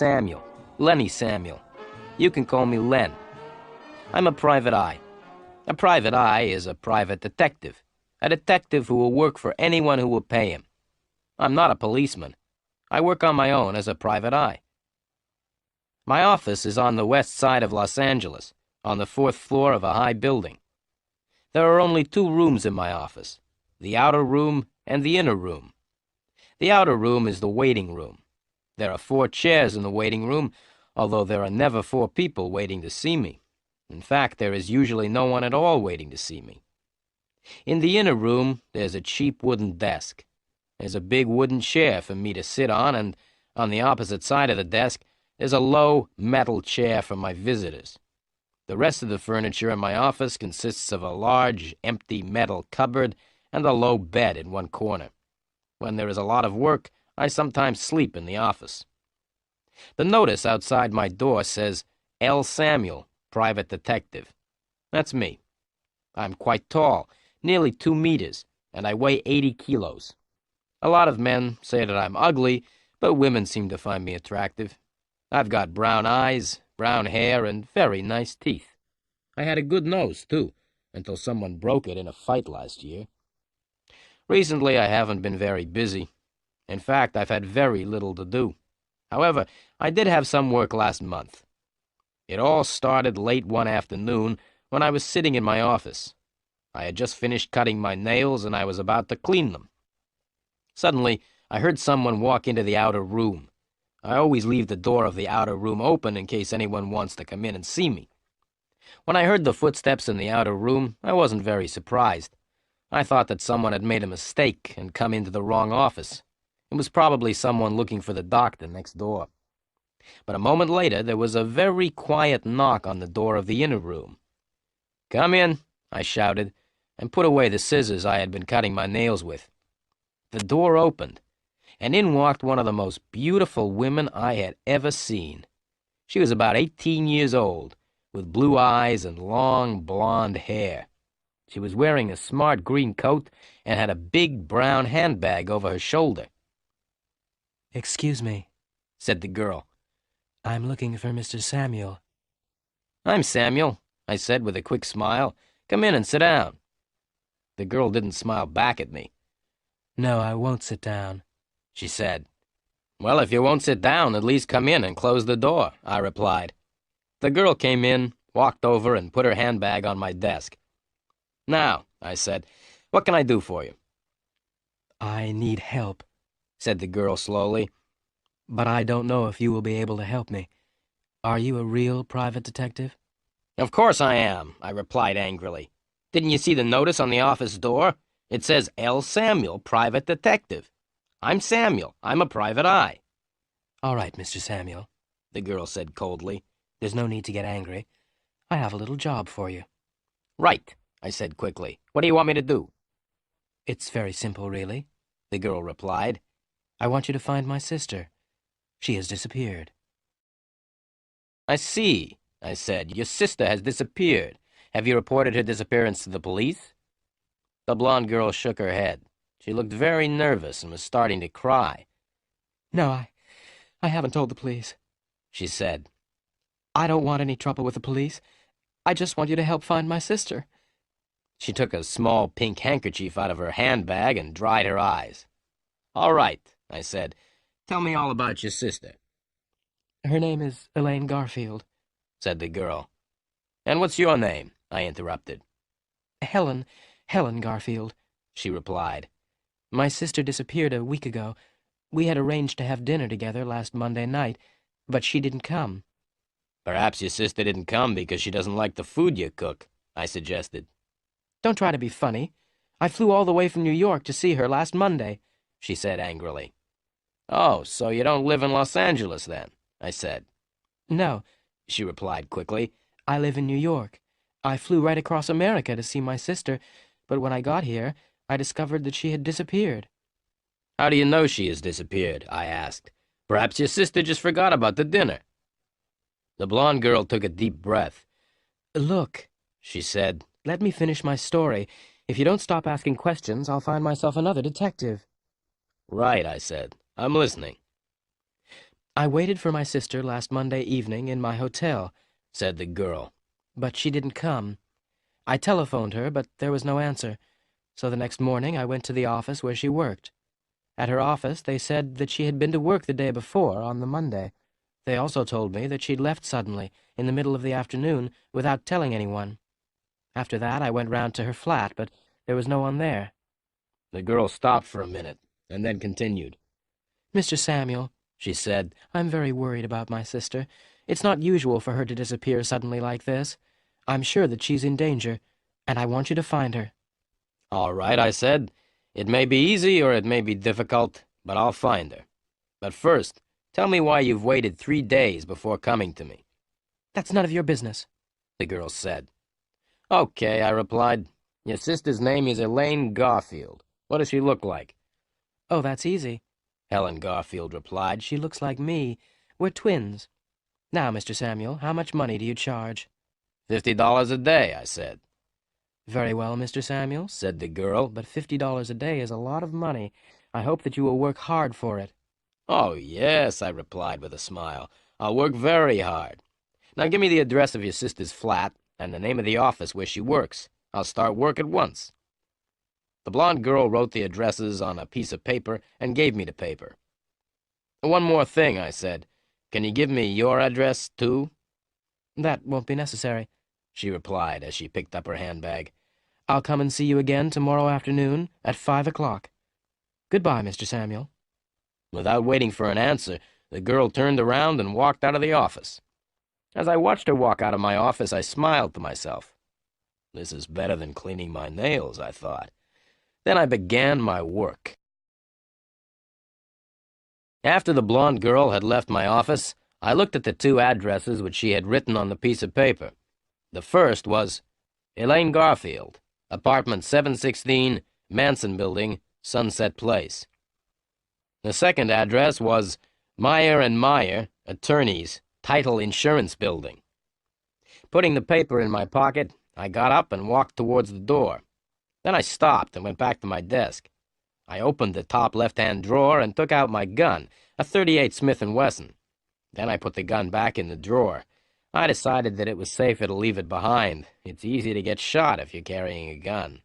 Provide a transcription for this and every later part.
Samuel. Lenny Samuel. You can call me Len. I'm a private eye. A private eye is a private detective. A detective who will work for anyone who will pay him. I'm not a policeman. I work on my own as a private eye. My office is on the west side of Los Angeles, on the 4th floor of a high building. There are only 2 rooms in my office, the outer room and the inner room. The outer room is the waiting room. There are 4 chairs in the waiting room, although there are never 4 people waiting to see me. In fact, there is usually no one at all waiting to see me. In the inner room, there's a cheap wooden desk. There's a big wooden chair for me to sit on, and on the opposite side of the desk, there's a low metal chair for my visitors. The rest of the furniture in my office consists of a large, empty metal cupboard and a low bed in one corner. When there is a lot of work, I sometimes sleep in the office. The notice outside my door says, L. Samuel, Private Detective. That's me. I'm quite tall, nearly 2 meters, and I weigh 80 kilos. A lot of men say that I'm ugly, but women seem to find me attractive. I've got brown eyes, brown hair, and very nice teeth. I had a good nose, too, until someone broke it in a fight last year. Recently, I haven't been very busy. In fact, I've had very little to do. However, I did have some work last month. It all started late one afternoon when I was sitting in my office. I had just finished cutting my nails and I was about to clean them. Suddenly, I heard someone walk into the outer room. I always leave the door of the outer room open in case anyone wants to come in and see me. When I heard the footsteps in the outer room, I wasn't very surprised. I thought that someone had made a mistake and come into the wrong office. It was probably someone looking for the doctor next door. But a moment later, there was a very quiet knock on the door of the inner room. "Come in," I shouted, and put away the scissors I had been cutting my nails with. The door opened, and in walked one of the most beautiful women I had ever seen. She was about 18 years old, with blue eyes and long blonde hair. She was wearing a smart green coat and had a big brown handbag over her shoulder. "Excuse me," said the girl. "I'm looking for Mr. Samuel." "I'm Samuel," I said with a quick smile. "Come in and sit down." The girl didn't smile back at me. "No, I won't sit down," she said. "Well, if you won't sit down, at least come in and close the door," I replied. The girl came in, walked over, and put her handbag on my desk. "Now," I said, "what can I do for you?" "I need help," said the girl slowly, "but I don't know if you will be able to help me. Are you a real private detective?" "Of course I am," I replied angrily. "Didn't you see the notice on the office door? It says L. Samuel, Private Detective. I'm Samuel. I'm a private eye." "All right, Mr. Samuel," the girl said coldly. "There's no need to get angry. I have a little job for you." "Right," I said quickly. "What do you want me to do?" "It's very simple, really," the girl replied. "I want you to find my sister. She has disappeared." "I see," I said. "Your sister has disappeared. Have you reported her disappearance to the police?" The blonde girl shook her head. She looked very nervous and was starting to cry. "No, I haven't told the police," she said. "I don't want any trouble with the police. I just want you to help find my sister." She took a small pink handkerchief out of her handbag and dried her eyes. "All right," I said. "Tell me all about your sister." "Her name is Elaine Garfield," said the girl. "And what's your name?" I interrupted. Helen Garfield," she replied. "My sister disappeared a week ago. We had arranged to have dinner together last Monday night, but she didn't come." "Perhaps your sister didn't come because she doesn't like the food you cook," I suggested. "Don't try to be funny. I flew all the way from New York to see her last Monday," she said angrily. "Oh, so you don't live in Los Angeles, then?" I said. "No," she replied quickly. "I live in New York. I flew right across America to see my sister, but when I got here, I discovered that she had disappeared." "How do you know she has disappeared?" I asked. "Perhaps your sister just forgot about the dinner." The blonde girl took a deep breath. "Look," she said, "let me finish my story. If you don't stop asking questions, I'll find myself another detective." "Right," I said. "I'm listening." I waited for my sister last Monday evening in my hotel, said the girl. but she didn't come. I telephoned her, but there was no answer, so the next morning I went to the office where she worked. At her office, they said that she had been to work the day before, on the Monday. They also told me that she'd left suddenly, in the middle of the afternoon, without telling anyone. After that, I went round to her flat, but there was no one there. The girl stopped for a minute, and then continued. Mr. Samuel, she said, I'm very worried about my sister. It's not usual for her to disappear suddenly like this. I'm sure that she's in danger, and I want you to find her. All right, I said. It may be easy or it may be difficult, but I'll find her. But first, tell me why you've waited 3 days before coming to me. That's none of your business, the girl said. Okay, I replied. Your sister's name is Elaine Garfield. What does she look like? Oh, that's easy, Helen Garfield replied. She looks like me. We're twins. Now, Mr. Samuel, how much money do you charge? $50 a day, I said. Very well, Mr. Samuel, said the girl, but $50 a day is a lot of money. I hope that you will work hard for it. Oh, yes, I replied with a smile. I'll work very hard. Now give me the address of your sister's flat and the name of the office where she works. I'll start work at once. The blonde girl wrote the addresses on a piece of paper and gave me the paper. One more thing, I said. Can you give me your address, too? That won't be necessary, she replied as she picked up her handbag. I'll come and see you again tomorrow afternoon at 5 o'clock. Goodbye, Mr. Samuel. Without waiting for an answer, the girl turned around and walked out of the office. As I watched her walk out of my office, I smiled to myself. This is better than cleaning my nails, I thought. Then I began my work. After the blonde girl had left my office, I looked at the 2 addresses which she had written on the piece of paper. The first was Elaine Garfield, apartment 716, Manson Building, Sunset Place. The second address was Meyer and Meyer, attorneys, Title Insurance Building. Putting the paper in my pocket, I got up and walked towards the door. Then I stopped and went back to my desk. I opened the top left-hand drawer and took out my gun, a .38 Smith & Wesson. Then I put the gun back in the drawer. I decided that it was safer to leave it behind. It's easy to get shot if you're carrying a gun.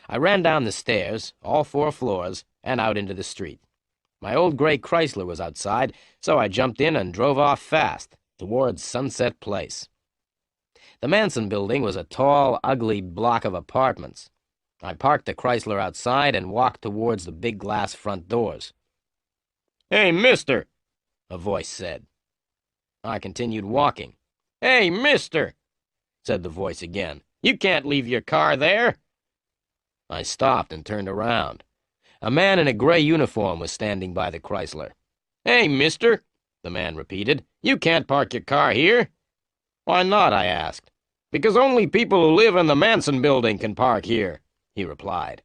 I ran down the stairs, all 4 floors, and out into the street. My old gray Chrysler was outside, so I jumped in and drove off fast, towards Sunset Place. The Manson Building was a tall, ugly block of apartments. I parked the Chrysler outside and walked towards the big glass front doors. "Hey, mister," a voice said. I continued walking. "Hey, mister," said the voice again. "You can't leave your car there." I stopped and turned around. A man in a gray uniform was standing by the Chrysler. "Hey, mister," the man repeated. "You can't park your car here." "Why not?" I asked. "Because only people who live in the Manson Building can park here," he replied.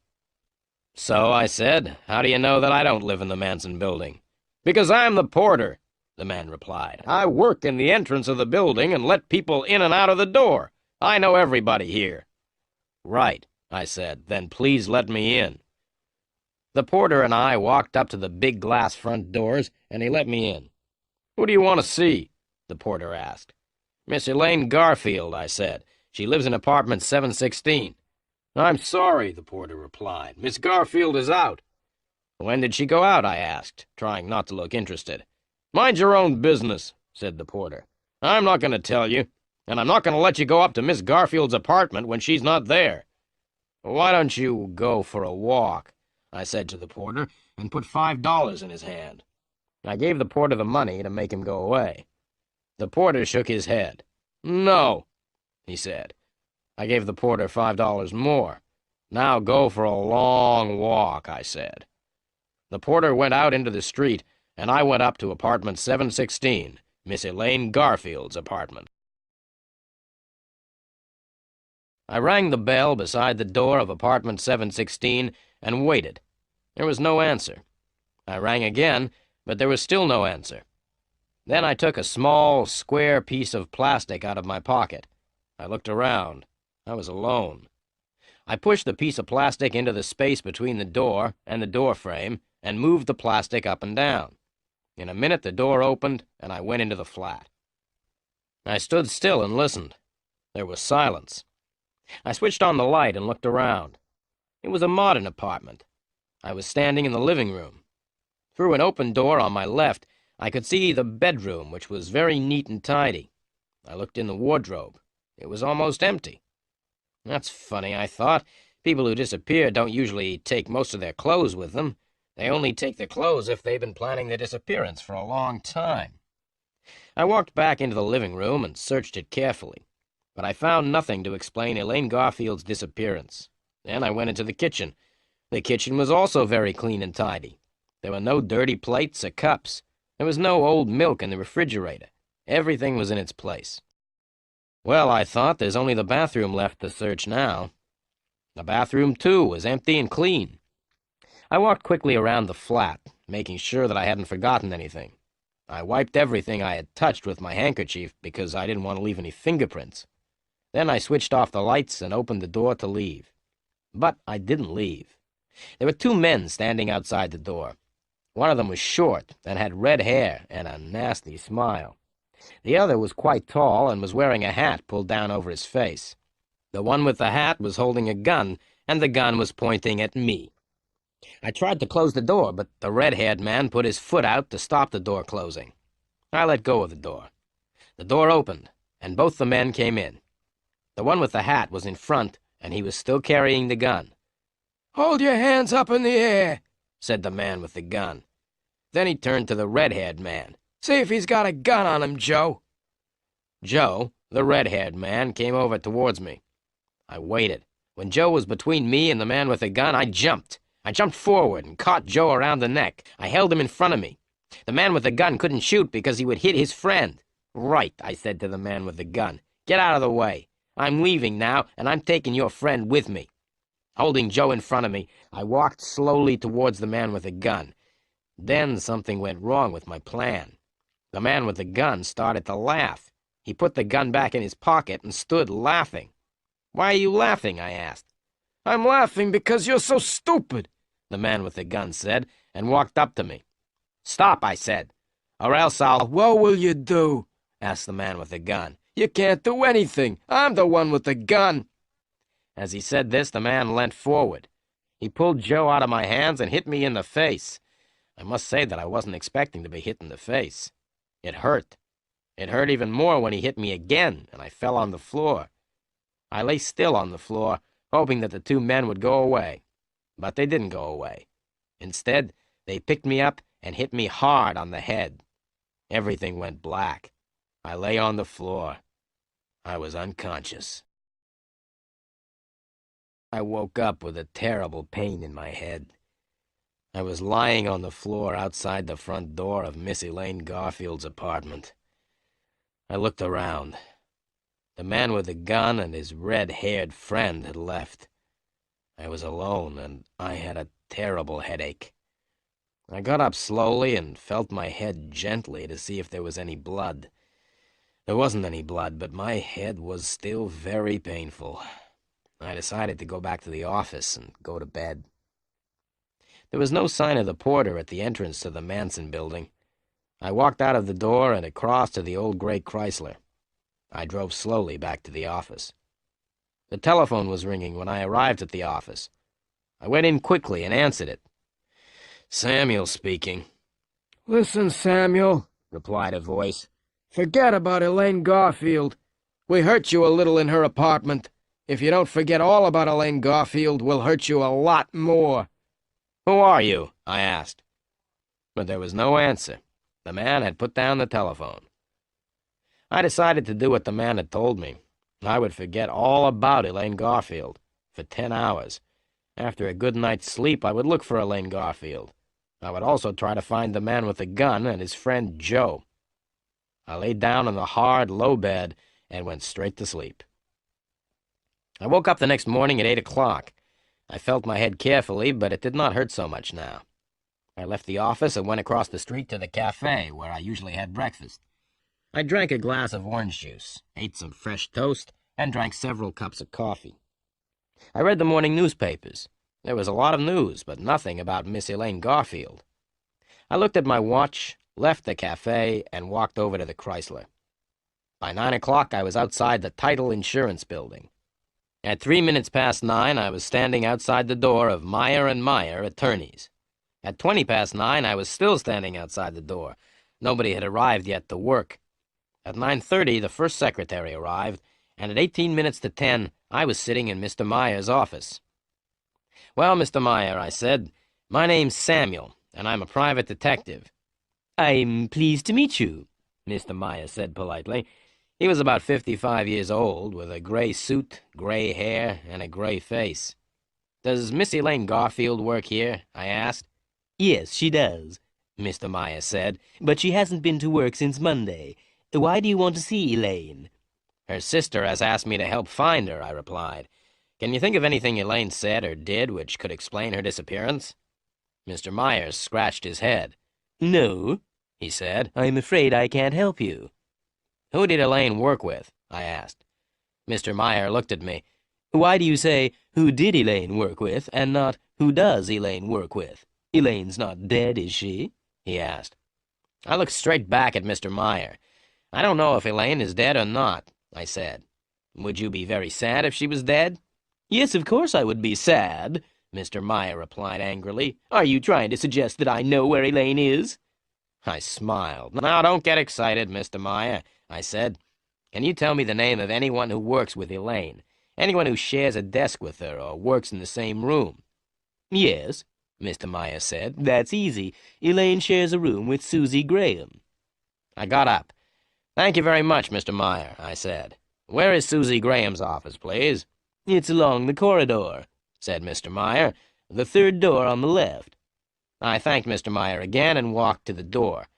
"So," I said, "how do you know that I don't live in the Manson Building?" "Because I'm the porter," the man replied. "I work in the entrance of the building and let people in and out of the door. I know everybody here." "Right," I said. "Then please let me in." The porter and I walked up to the big glass front doors, and he let me in. "Who do you want to see?" the porter asked. "Miss Elaine Garfield," I said. "She lives in apartment 716. "I'm sorry," the porter replied. "Miss Garfield is out." "When did she go out?" I asked, trying not to look interested. "Mind your own business," said the porter. "I'm not going to tell you, and I'm not going to let you go up to Miss Garfield's apartment when she's not there." "Why don't you go for a walk?" I said to the porter, and put $5 in his hand. I gave the porter the money to make him go away. The porter shook his head. "No," he said. I gave the porter $5 more. "Now go for a long walk," I said. The porter went out into the street, and I went up to apartment 716, Miss Elaine Garfield's apartment. I rang the bell beside the door of apartment 716 and waited. There was no answer. I rang again, but there was still no answer. Then I took a small, square piece of plastic out of my pocket. I looked around. I was alone. I pushed the piece of plastic into the space between the door and the door frame and moved the plastic up and down. In a minute, the door opened, and I went into the flat. I stood still and listened. There was silence. I switched on the light and looked around. It was a modern apartment. I was standing in the living room. Through an open door on my left, I could see the bedroom, which was very neat and tidy. I looked in the wardrobe. It was almost empty. That's funny, I thought. People who disappear don't usually take most of their clothes with them. They only take their clothes if they've been planning their disappearance for a long time. I walked back into the living room and searched it carefully, but I found nothing to explain Elaine Garfield's disappearance. Then I went into the kitchen. The kitchen was also very clean and tidy. There were no dirty plates or cups. There was no old milk in the refrigerator. Everything was in its place. Well, I thought, there's only the bathroom left to search now. The bathroom, too, was empty and clean. I walked quickly around the flat, making sure that I hadn't forgotten anything. I wiped everything I had touched with my handkerchief because I didn't want to leave any fingerprints. Then I switched off the lights and opened the door to leave. But I didn't leave. There were two men standing outside the door. One of them was short and had red hair and a nasty smile. The other was quite tall and was wearing a hat pulled down over his face. The one with the hat was holding a gun, and the gun was pointing at me. I tried to close the door, but the red-haired man put his foot out to stop the door closing. I let go of the door. The door opened, and both the men came in. The one with the hat was in front, and he was still carrying the gun. "Hold your hands up in the air," said the man with the gun. Then he turned to the red-haired man. "See if he's got a gun on him, Joe." Joe, the red-haired man, came over towards me. I waited. When Joe was between me and the man with the gun, I jumped. I jumped forward and caught Joe around the neck. I held him in front of me. The man with the gun couldn't shoot because he would hit his friend. "Right," I said to the man with the gun. "Get out of the way. I'm leaving now, and I'm taking your friend with me." Holding Joe in front of me, I walked slowly towards the man with the gun. Then something went wrong with my plan. The man with the gun started to laugh. He put the gun back in his pocket and stood laughing. "Why are you laughing?" I asked. "I'm laughing because you're so stupid," the man with the gun said, and walked up to me. "Stop," I said, "or else I'll—" "What will you do?" asked the man with the gun. "You can't do anything. I'm the one with the gun." As he said this, the man leant forward. He pulled Joe out of my hands and hit me in the face. I must say that I wasn't expecting to be hit in the face. It hurt. It hurt even more when he hit me again, and I fell on the floor. I lay still on the floor, hoping that the two men would go away. But they didn't go away. Instead, they picked me up and hit me hard on the head. Everything went black. I lay on the floor. I was unconscious. I woke up with a terrible pain in my head. I was lying on the floor outside the front door of Miss Elaine Garfield's apartment. I looked around. The man with the gun and his red-haired friend had left. I was alone, and I had a terrible headache. I got up slowly and felt my head gently to see if there was any blood. There wasn't any blood, but my head was still very painful. I decided to go back to the office and go to bed. There was no sign of the porter at the entrance to the Manson building. I walked out of the door and across to the old gray Chrysler. I drove slowly back to the office. The telephone was ringing when I arrived at the office. I went in quickly and answered it. "Samuel speaking." "Listen, Samuel," replied a voice. "Forget about Elaine Garfield. We hurt you a little in her apartment. If you don't forget all about Elaine Garfield, we'll hurt you a lot more." "Who are you?" I asked. But there was no answer. The man had put down the telephone. I decided to do what the man had told me. I would forget all about Elaine Garfield for 10 hours. After a good night's sleep, I would look for Elaine Garfield. I would also try to find the man with the gun and his friend Joe. I lay down on the hard, low bed and went straight to sleep. I woke up the next morning at 8 o'clock. I felt my head carefully, but it did not hurt so much now. I left the office and went across the street to the cafe where I usually had breakfast. I drank a glass of orange juice, ate some fresh toast, and drank several cups of coffee. I read the morning newspapers. There was a lot of news, but nothing about Miss Elaine Garfield. I looked at my watch, left the cafe, and walked over to the Chrysler. By 9 o'clock, I was outside the Title Insurance Building. At 3 minutes past 9, I was standing outside the door of Meyer & Meyer, attorneys. At 20 past 9, I was still standing outside the door. Nobody had arrived yet to work. At 9:30, the first secretary arrived, and at 18 minutes to 10, I was sitting in Mr. Meyer's office. "Well, Mr. Meyer," I said, "my name's Samuel, and I'm a private detective." "I'm pleased to meet you," Mr. Meyer said politely. He was about 55 years old, with a gray suit, gray hair, and a gray face. "Does Miss Elaine Garfield work here?" I asked. "Yes, she does," Mr. Meyer said, "but she hasn't been to work since Monday. Why do you want to see Elaine?" "Her sister has asked me to help find her," I replied. "Can you think of anything Elaine said or did which could explain her disappearance?" Mr. Myers scratched his head. "No," he said, "I'm afraid I can't help you." "Who did Elaine work with?" I asked. Mr. Meyer looked at me. "Why do you say, 'Who did Elaine work with?' and not, 'Who does Elaine work with?' Elaine's not dead, is she?" he asked. I looked straight back at Mr. Meyer. "I don't know if Elaine is dead or not," I said. "Would you be very sad if she was dead?" "Yes, of course I would be sad," Mr. Meyer replied angrily. "Are you trying to suggest that I know where Elaine is?" I smiled. "Now, don't get excited, Mr. Meyer," I said. "Can you tell me the name of anyone who works with Elaine? Anyone who shares a desk with her or works in the same room?" "Yes," Mr. Meyer said. "That's easy. Elaine shares a room with Susie Graham." I got up. "Thank you very much, Mr. Meyer," I said. "Where is Susie Graham's office, please?" "It's along the corridor," said Mr. Meyer. "The third door on the left." I thanked Mr. Meyer again and walked to the door.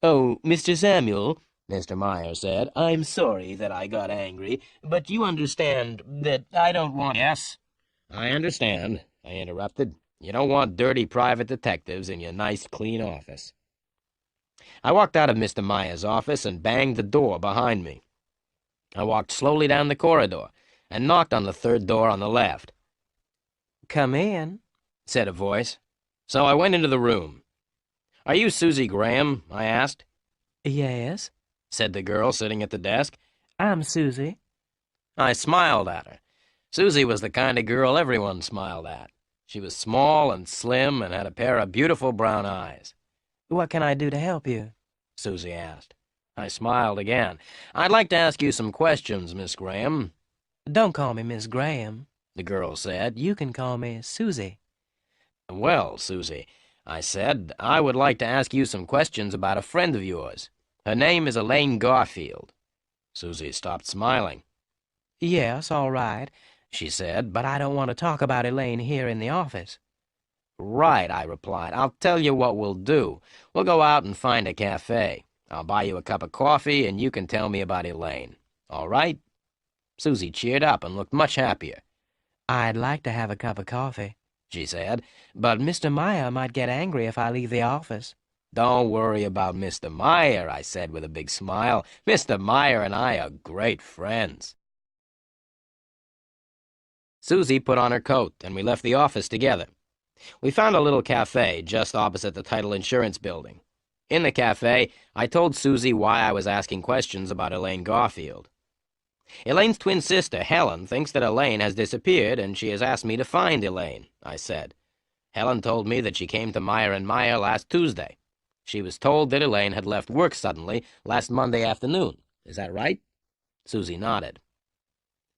"Oh, Mr. Samuel," Mr. Meyer said, "I'm sorry that I got angry, but you understand that I don't want—" "Yes, I understand," I interrupted. "You don't want dirty private detectives in your nice, clean office." I walked out of Mr. Meyer's office and banged the door behind me. I walked slowly down the corridor and knocked on the third door on the left. "Come in," said a voice. So I went into the room. "Are you Susie Graham?" I asked. "Yes," said the girl sitting at the desk. "I'm Susie." I smiled at her. Susie was the kind of girl everyone smiled at. She was small and slim and had a pair of beautiful brown eyes. "What can I do to help you?" Susie asked. I smiled again. "I'd like to ask you some questions, Miss Graham." "Don't call me Miss Graham," the girl said. "You can call me Susie." "Well, Susie," I said, "I would like to ask you some questions about a friend of yours. Her name is Elaine Garfield." Susie stopped smiling. "Yes, all right," she said, "but I don't want to talk about Elaine here in the office." "Right," I replied. "I'll tell you what we'll do. We'll go out and find a cafe. I'll buy you a cup of coffee, and you can tell me about Elaine. All right?" Susie cheered up and looked much happier. "I'd like to have a cup of coffee," she said, "but Mr. Meyer might get angry if I leave the office." "Don't worry about Mr. Meyer," I said with a big smile. "Mr. Meyer and I are great friends." Susie put on her coat, and we left the office together. We found a little cafe just opposite the Title Insurance Building. In the cafe, I told Susie why I was asking questions about Elaine Garfield. "Elaine's twin sister, Helen, thinks that Elaine has disappeared, and she has asked me to find Elaine," I said. "Helen told me that she came to Meyer & Meyer last Tuesday. She was told that Elaine had left work suddenly last Monday afternoon. Is that right?" Susie nodded.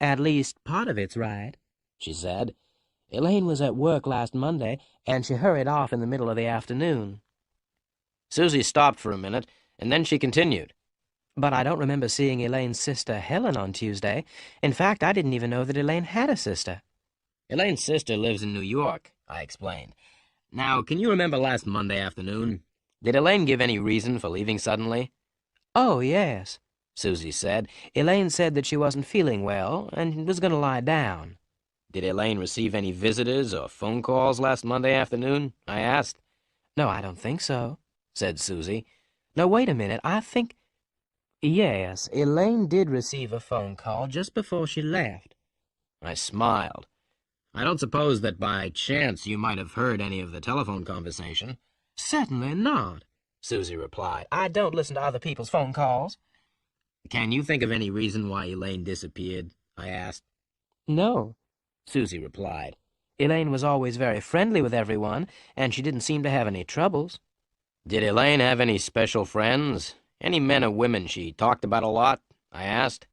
"At least part of it's right," she said. "Elaine was at work last Monday, and she hurried off in the middle of the afternoon." Susie stopped for a minute, and then she continued. "But I don't remember seeing Elaine's sister Helen on Tuesday. In fact, I didn't even know that Elaine had a sister." "Elaine's sister lives in New York," I explained. "Now, can you remember last Monday afternoon? Did Elaine give any reason for leaving suddenly?" "Oh, yes," Susie said. "Elaine said that she wasn't feeling well and was going to lie down." "Did Elaine receive any visitors or phone calls last Monday afternoon?" I asked. "No, I don't think so," said Susie. "No, wait a minute. I think— Yes, Elaine did receive a phone call just before she left." I smiled. "I don't suppose that by chance you might have heard any of the telephone conversation?" "Certainly not," Susie replied. I don't listen to other people's phone calls. Can you think of any reason why Elaine disappeared? I asked. No, Susie replied. Elaine was always very friendly with everyone, and she didn't seem to have any troubles. Did Elaine have any special friends? Any men or women she talked about a lot? I asked.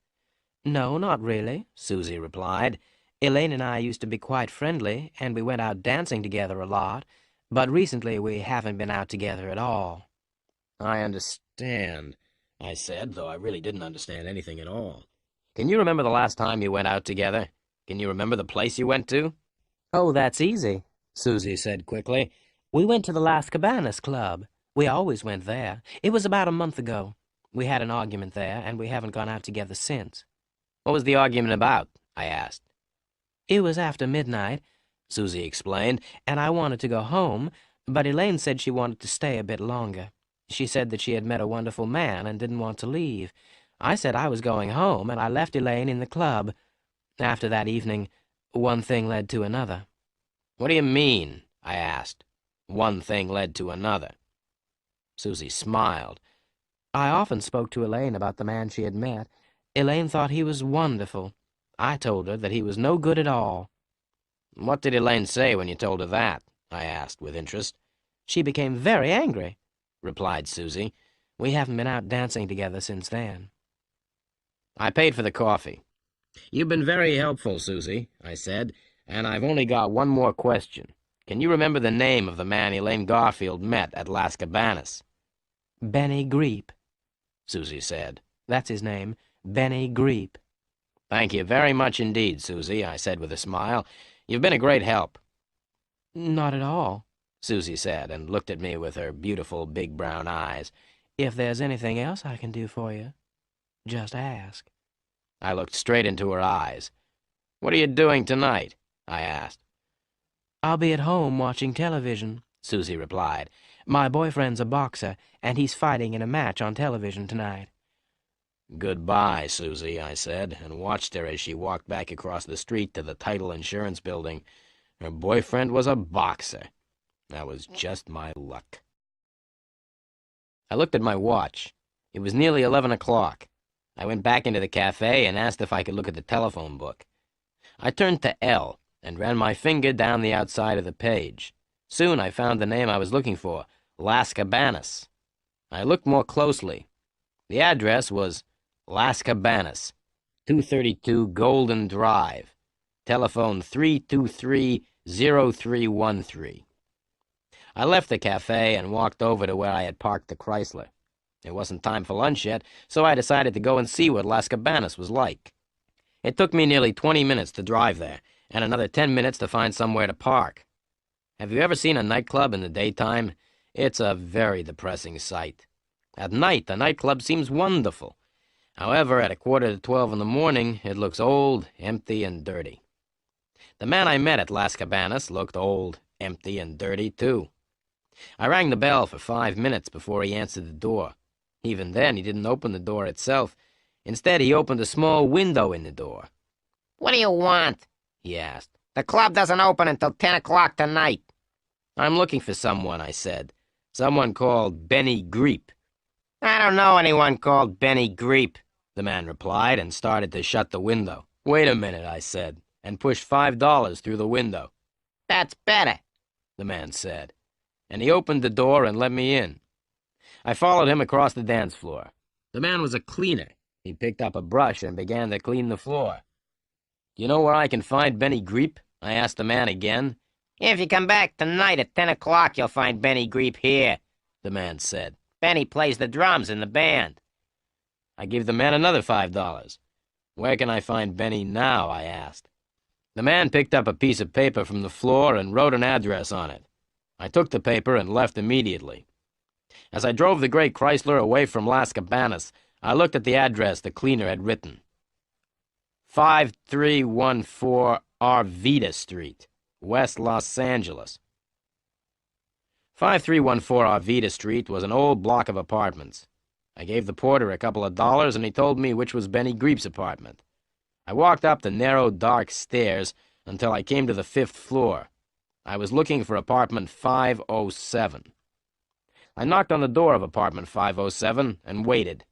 No, not really, Susie replied. Elaine and I used to be quite friendly, and we went out dancing together a lot, but recently we haven't been out together at all. I understand, I said, though I really didn't understand anything at all. Can you remember the last time you went out together? Can you remember the place you went to? Oh, that's easy, Susie said quickly. We went to the Las Cabanas Club. We always went there. It was about a month ago. We had an argument there, and we haven't gone out together since. What was the argument about? I asked. It was after midnight, Susie explained, and I wanted to go home, but Elaine said she wanted to stay a bit longer. She said that she had met a wonderful man and didn't want to leave. I said I was going home, and I left Elaine in the club. After that evening, one thing led to another. What do you mean? I asked. One thing led to another. Susie smiled. I often spoke to Elaine about the man she had met. Elaine thought he was wonderful. I told her that he was no good at all. What did Elaine say when you told her that? I asked with interest. She became very angry, replied Susie. We haven't been out dancing together since then. I paid for the coffee. You've been very helpful, Susie, I said, and I've only got one more question. Can you remember the name of the man Elaine Garfield met at Las Cabanas? Benny Greep, Susie said. That's his name, Benny Greep. Thank you very much indeed, Susie, I said with a smile. You've been a great help. Not at all, Susie said, and looked at me with her beautiful big brown eyes. If there's anything else I can do for you, just ask. I looked straight into her eyes. What are you doing tonight? I asked. I'll be at home watching television, Susie replied. My boyfriend's a boxer, and he's fighting in a match on television tonight. Goodbye, Susie, I said, and watched her as she walked back across the street to the title insurance building. Her boyfriend was a boxer. That was just my luck. I looked at my watch. It was nearly 11 o'clock. I went back into the cafe and asked if I could look at the telephone book. I turned to L and ran my finger down the outside of the page. Soon I found the name I was looking for, Las Cabanas. I looked more closely. The address was Las Cabanas, 232 Golden Drive. Telephone 323-0313. I left the cafe and walked over to where I had parked the Chrysler. It wasn't time for lunch yet, so I decided to go and see what Las Cabanas was like. It took me nearly 20 minutes to drive there, and another 10 minutes to find somewhere to park. Have you ever seen a nightclub in the daytime? It's a very depressing sight. At night, the nightclub seems wonderful. However, at 11:45 in the morning, it looks old, empty, and dirty. The man I met at Las Cabanas looked old, empty, and dirty, too. I rang the bell for 5 minutes before he answered the door. Even then, he didn't open the door itself. Instead, he opened a small window in the door. "What do you want?" he asked. "The club doesn't open until 10 o'clock tonight." I'm looking for someone, I said. Someone called Benny Greep. "I don't know anyone called Benny Greep," the man replied, and started to shut the window. Wait a minute, I said, and pushed $5 through the window. "That's better," the man said, and he opened the door and let me in. I followed him across the dance floor. The man was a cleaner. He picked up a brush and began to clean the floor. "You know where I can find Benny Greep?" I asked the man again. "If you come back tonight at 10 o'clock, you'll find Benny Greep here," the man said. "Benny plays the drums in the band." I gave the man another $5. Where can I find Benny now? I asked. The man picked up a piece of paper from the floor and wrote an address on it. I took the paper and left immediately. As I drove the gray Chrysler away from Las Cabanas, I looked at the address the cleaner had written. 5314 Arvita Street, West Los Angeles. 5314 Arvita Street was an old block of apartments. I gave the porter a couple of dollars, and he told me which was Benny Greep's apartment. I walked up the narrow, dark stairs until I came to the 5th floor. I was looking for apartment 507. I knocked on the door of apartment 507 and waited.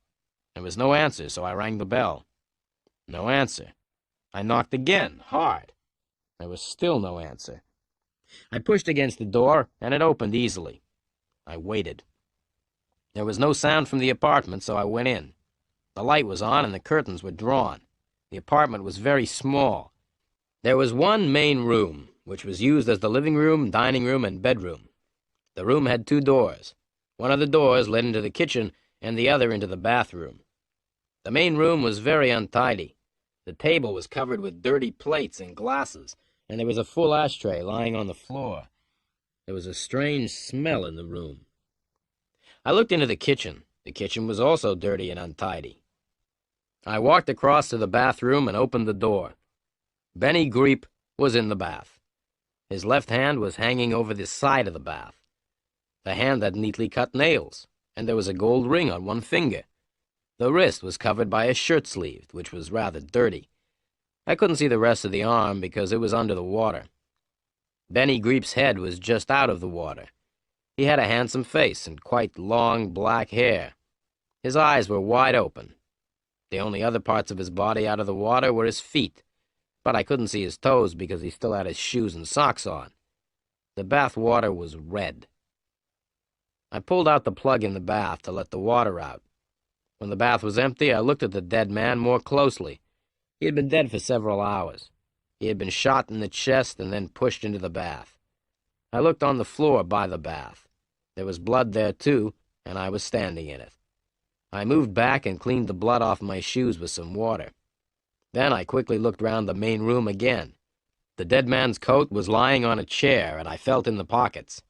There was no answer, so I rang the bell. No answer. I knocked again, hard. There was still no answer. I pushed against the door, and it opened easily. I waited. There was no sound from the apartment, so I went in. The light was on and the curtains were drawn. The apartment was very small. There was one main room, which was used as the living room, dining room, and bedroom. The room had 2 doors. One of the doors led into the kitchen, and the other into the bathroom. The main room was very untidy. The table was covered with dirty plates and glasses, and there was a full ashtray lying on the floor. There was a strange smell in the room. I looked into the kitchen. The kitchen was also dirty and untidy. I walked across to the bathroom and opened the door. Benny Greep was in the bath. His left hand was hanging over the side of the bath. The hand had neatly cut nails, and there was a gold ring on one finger. The wrist was covered by a shirt sleeve, which was rather dirty. I couldn't see the rest of the arm because it was under the water. Benny Greep's head was just out of the water. He had a handsome face and quite long black hair. His eyes were wide open. The only other parts of his body out of the water were his feet, but I couldn't see his toes because he still had his shoes and socks on. The bath water was red. I pulled out the plug in the bath to let the water out. When the bath was empty, I looked at the dead man more closely. He had been dead for several hours. He had been shot in the chest and then pushed into the bath. I looked on the floor by the bath. There was blood there, too, and I was standing in it. I moved back and cleaned the blood off my shoes with some water. Then I quickly looked round the main room again. The dead man's coat was lying on a chair, and I felt in the pockets.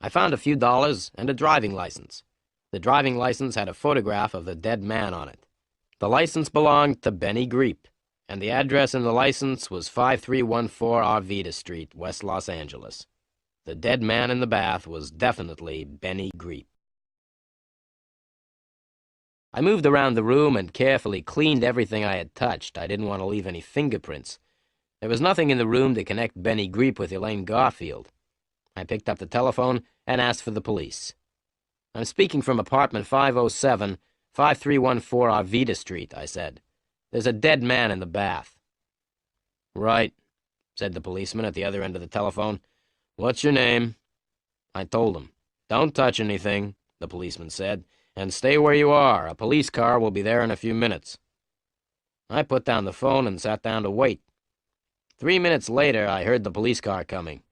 I found a few dollars and a driving license. The driving license had a photograph of the dead man on it. The license belonged to Benny Greep, and the address in the license was 5314 Arvita Street, West Los Angeles. The dead man in the bath was definitely Benny Greep. I moved around the room and carefully cleaned everything I had touched. I didn't want to leave any fingerprints. There was nothing in the room to connect Benny Greep with Elaine Garfield. I picked up the telephone and asked for the police. "I'm speaking from apartment 507, 5314 Arvita Street," I said. "There's a dead man in the bath." "Right," said the policeman at the other end of the telephone. "What's your name?" I told him. "Don't touch anything," the policeman said, "and stay where you are. A police car will be there in a few minutes." I put down the phone and sat down to wait. 3 minutes later, I heard the police car coming.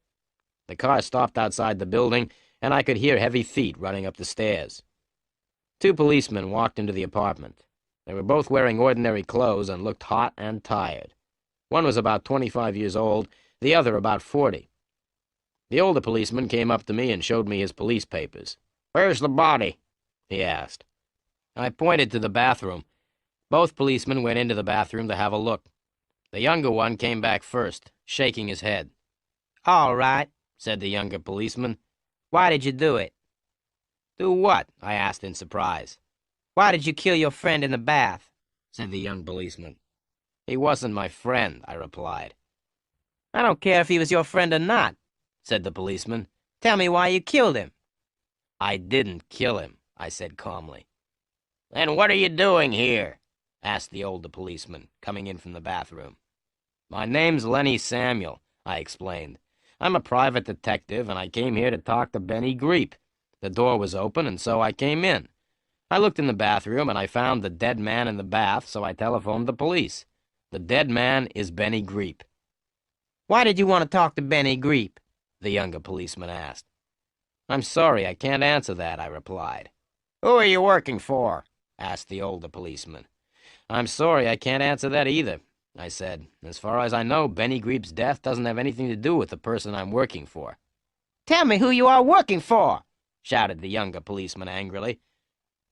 The car stopped outside the building, and I could hear heavy feet running up the stairs. 2 policemen walked into the apartment. They were both wearing ordinary clothes and looked hot and tired. One was about 25 years old, the other about 40. The older policeman came up to me and showed me his police papers. "Where's the body?" he asked. I pointed to the bathroom. Both policemen went into the bathroom to have a look. The younger one came back first, shaking his head. All right, said the younger policeman. "Why did you do it?" "Do what?" I asked in surprise. "Why did you kill your friend in the bath?" said the young policeman. "He wasn't my friend," I replied. "I don't care if he was your friend or not," said the policeman. "Tell me why you killed him." "I didn't kill him," I said calmly. "Then what are you doing here?" asked the older policeman, coming in from the bathroom. "My name's Lenny Samuel," I explained. "I'm a private detective, and I came here to talk to Benny Greep. The door was open, and so I came in. I looked in the bathroom, and I found the dead man in the bath, so I telephoned the police. The dead man is Benny Greep." "Why did you want to talk to Benny Greep?" the younger policeman asked. "I'm sorry, I can't answer that," I replied. "Who are you working for?" asked the older policeman. "I'm sorry, I can't answer that either," I said. "As far as I know, Benny Greep's death doesn't have anything to do with the person I'm working for." "Tell me who you are working for," shouted the younger policeman angrily.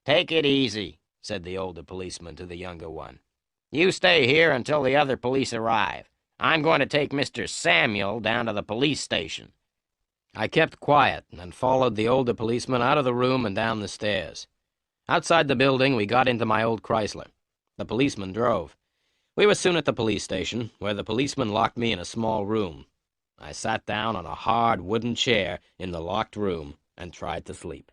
"Take it easy," said the older policeman to the younger one. "You stay here until the other police arrive. I'm going to take Mr. Samuel down to the police station." I kept quiet and followed the older policeman out of the room and down the stairs. Outside the building, we got into my old Chrysler. The policeman drove. We were soon at the police station, where the policeman locked me in a small room. I sat down on a hard wooden chair in the locked room and tried to sleep.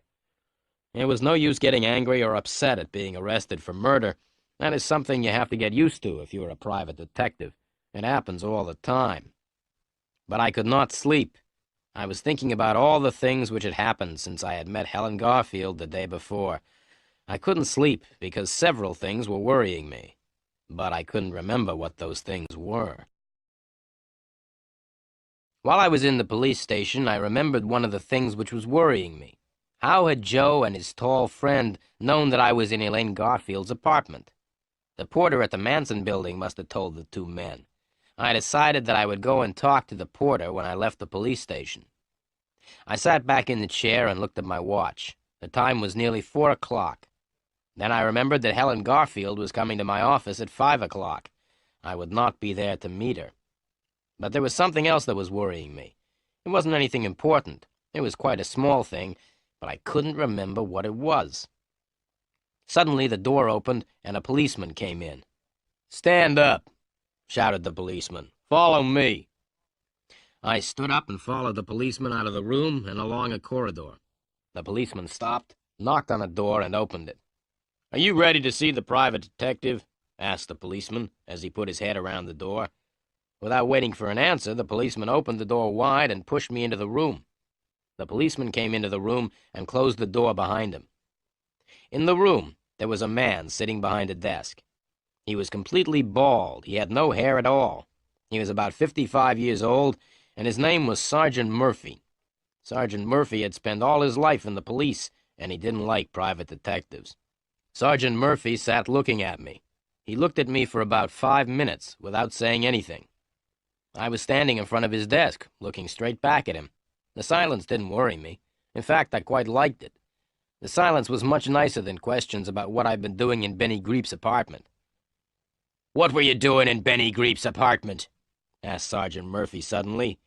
It was no use getting angry or upset at being arrested for murder. That is something you have to get used to if you're a private detective. It happens all the time. But I could not sleep. I was thinking about all the things which had happened since I had met Helen Garfield the day before. I couldn't sleep because several things were worrying me, but I couldn't remember what those things were. While I was in the police station, I remembered one of the things which was worrying me. How had Joe and his tall friend known that I was in Elaine Garfield's apartment? The porter at the Manson building must have told the two men. I decided that I would go and talk to the porter when I left the police station. I sat back in the chair and looked at my watch. The time was nearly 4 o'clock. Then I remembered that Helen Garfield was coming to my office at 5 o'clock. I would not be there to meet her. But there was something else that was worrying me. It wasn't anything important. It was quite a small thing, but I couldn't remember what it was. Suddenly the door opened and a policeman came in. "Stand up," shouted the policeman. "Follow me." I stood up and followed the policeman out of the room and along a corridor. The policeman stopped, knocked on a door, and opened it. "Are you ready to see the private detective?" asked the policeman as he put his head around the door. Without waiting for an answer, the policeman opened the door wide and pushed me into the room. The policeman came into the room and closed the door behind him. In the room, there was a man sitting behind a desk. He was completely bald. He had no hair at all. He was about 55 years old, and his name was Sergeant Murphy. Sergeant Murphy had spent all his life in the police, and he didn't like private detectives. Sergeant Murphy sat looking at me. He looked at me for about 5 minutes without saying anything. I was standing in front of his desk, looking straight back at him. The silence didn't worry me. In fact, I quite liked it. The silence was much nicer than questions about what I'd been doing in Benny Greep's apartment. "What were you doing in Benny Greep's apartment?" asked Sergeant Murphy suddenly.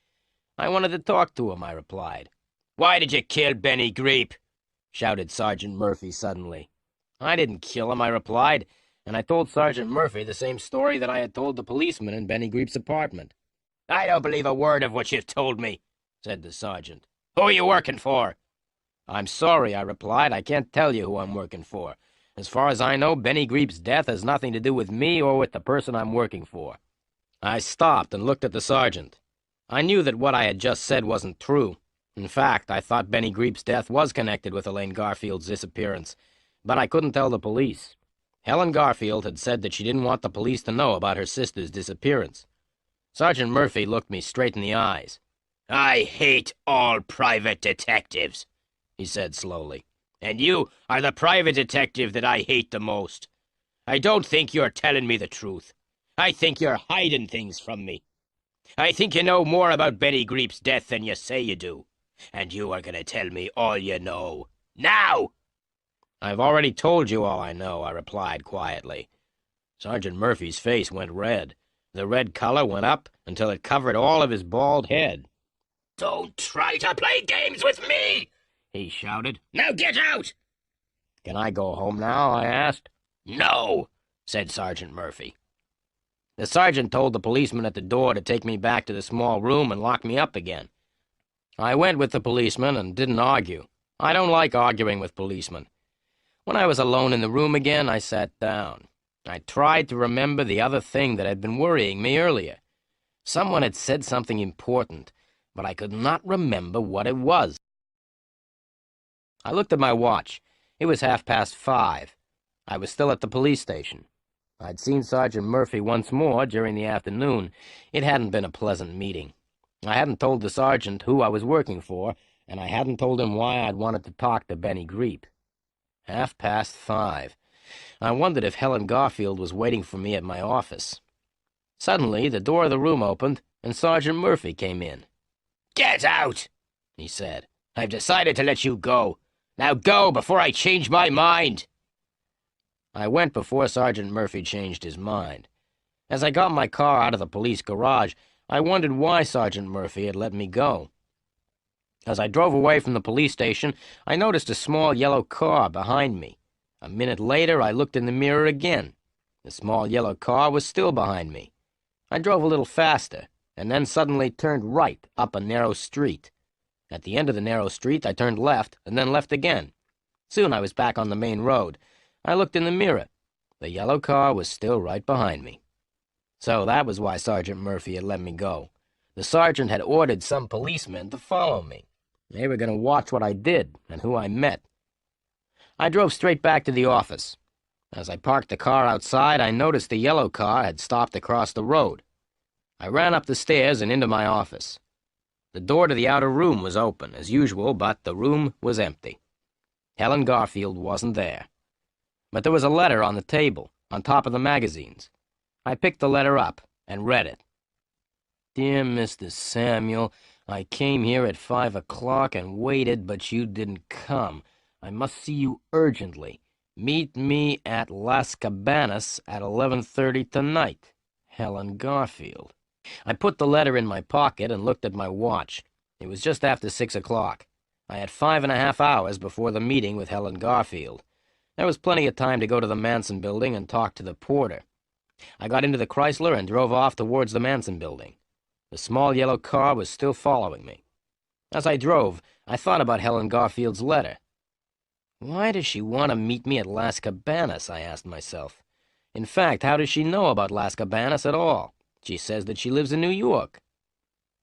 "I wanted to talk to him," I replied. "Why did you kill Benny Greep?" shouted Sergeant Murphy suddenly. "I didn't kill him," I replied, and I told Sergeant Murphy the same story that I had told the policeman in Benny Greep's apartment. "I don't believe a word of what you've told me," said the sergeant. "Who are you working for?" "I'm sorry," I replied. "I can't tell you who I'm working for. As far as I know, Benny Greep's death has nothing to do with me or with the person I'm working for." I stopped and looked at the sergeant. I knew that what I had just said wasn't true. In fact, I thought Benny Greep's death was connected with Elaine Garfield's disappearance, but I couldn't tell the police. Helen Garfield had said that she didn't want the police to know about her sister's disappearance. Sergeant Murphy looked me straight in the eyes. "I hate all private detectives," he said slowly. "And you are the private detective that I hate the most. I don't think you're telling me the truth. I think you're hiding things from me. I think you know more about Benny Greep's death than you say you do. And you are going to tell me all you know. Now!" "I've already told you all I know," I replied quietly. Sergeant Murphy's face went red. The red color went up until it covered all of his bald head. "Don't try to play games with me!" he shouted. "Now get out!" "Can I go home now?" I asked. "No," said Sergeant Murphy. The sergeant told the policeman at the door to take me back to the small room and lock me up again. I went with the policeman and didn't argue. I don't like arguing with policemen. When I was alone in the room again, I sat down. I tried to remember the other thing that had been worrying me earlier. Someone had said something important, but I could not remember what it was. I looked at my watch. It was 5:30. I was still at the police station. I'd seen Sergeant Murphy once more during the afternoon. It hadn't been a pleasant meeting. I hadn't told the sergeant who I was working for, and I hadn't told him why I'd wanted to talk to Benny Greep. 5:30. I wondered if Helen Garfield was waiting for me at my office. Suddenly, the door of the room opened, and Sergeant Murphy came in. "Get out," he said. "I've decided to let you go. Now go before I change my mind." I went before Sergeant Murphy changed his mind. As I got my car out of the police garage, I wondered why Sergeant Murphy had let me go. As I drove away from the police station, I noticed a small yellow car behind me. A minute later, I looked in the mirror again. The small yellow car was still behind me. I drove a little faster, and then suddenly turned right up a narrow street. At the end of the narrow street, I turned left, and then left again. Soon I was back on the main road. I looked in the mirror. The yellow car was still right behind me. So that was why Sergeant Murphy had let me go. The sergeant had ordered some policemen to follow me. They were going to watch what I did and who I met. I drove straight back to the office. As I parked the car outside, I noticed the yellow car had stopped across the road. I ran up the stairs and into my office. The door to the outer room was open, as usual, but the room was empty. Helen Garfield wasn't there. But there was a letter on the table, on top of the magazines. I picked the letter up and read it. Dear Mr. Samuel, I came here at 5 o'clock and waited, but you didn't come. I must see you urgently. Meet me at Las Cabanas at 11:30 tonight. Helen Garfield. I put the letter in my pocket and looked at my watch. It was just after 6 o'clock. I had 5.5 hours before the meeting with Helen Garfield. There was plenty of time to go to the Manson building and talk to the porter. I got into the Chrysler and drove off towards the Manson building. The small yellow car was still following me. As I drove, I thought about Helen Garfield's letter. Why does she want to meet me at Las Cabanas, I asked myself. In fact, how does she know about Las Cabanas at all? She says that she lives in New York.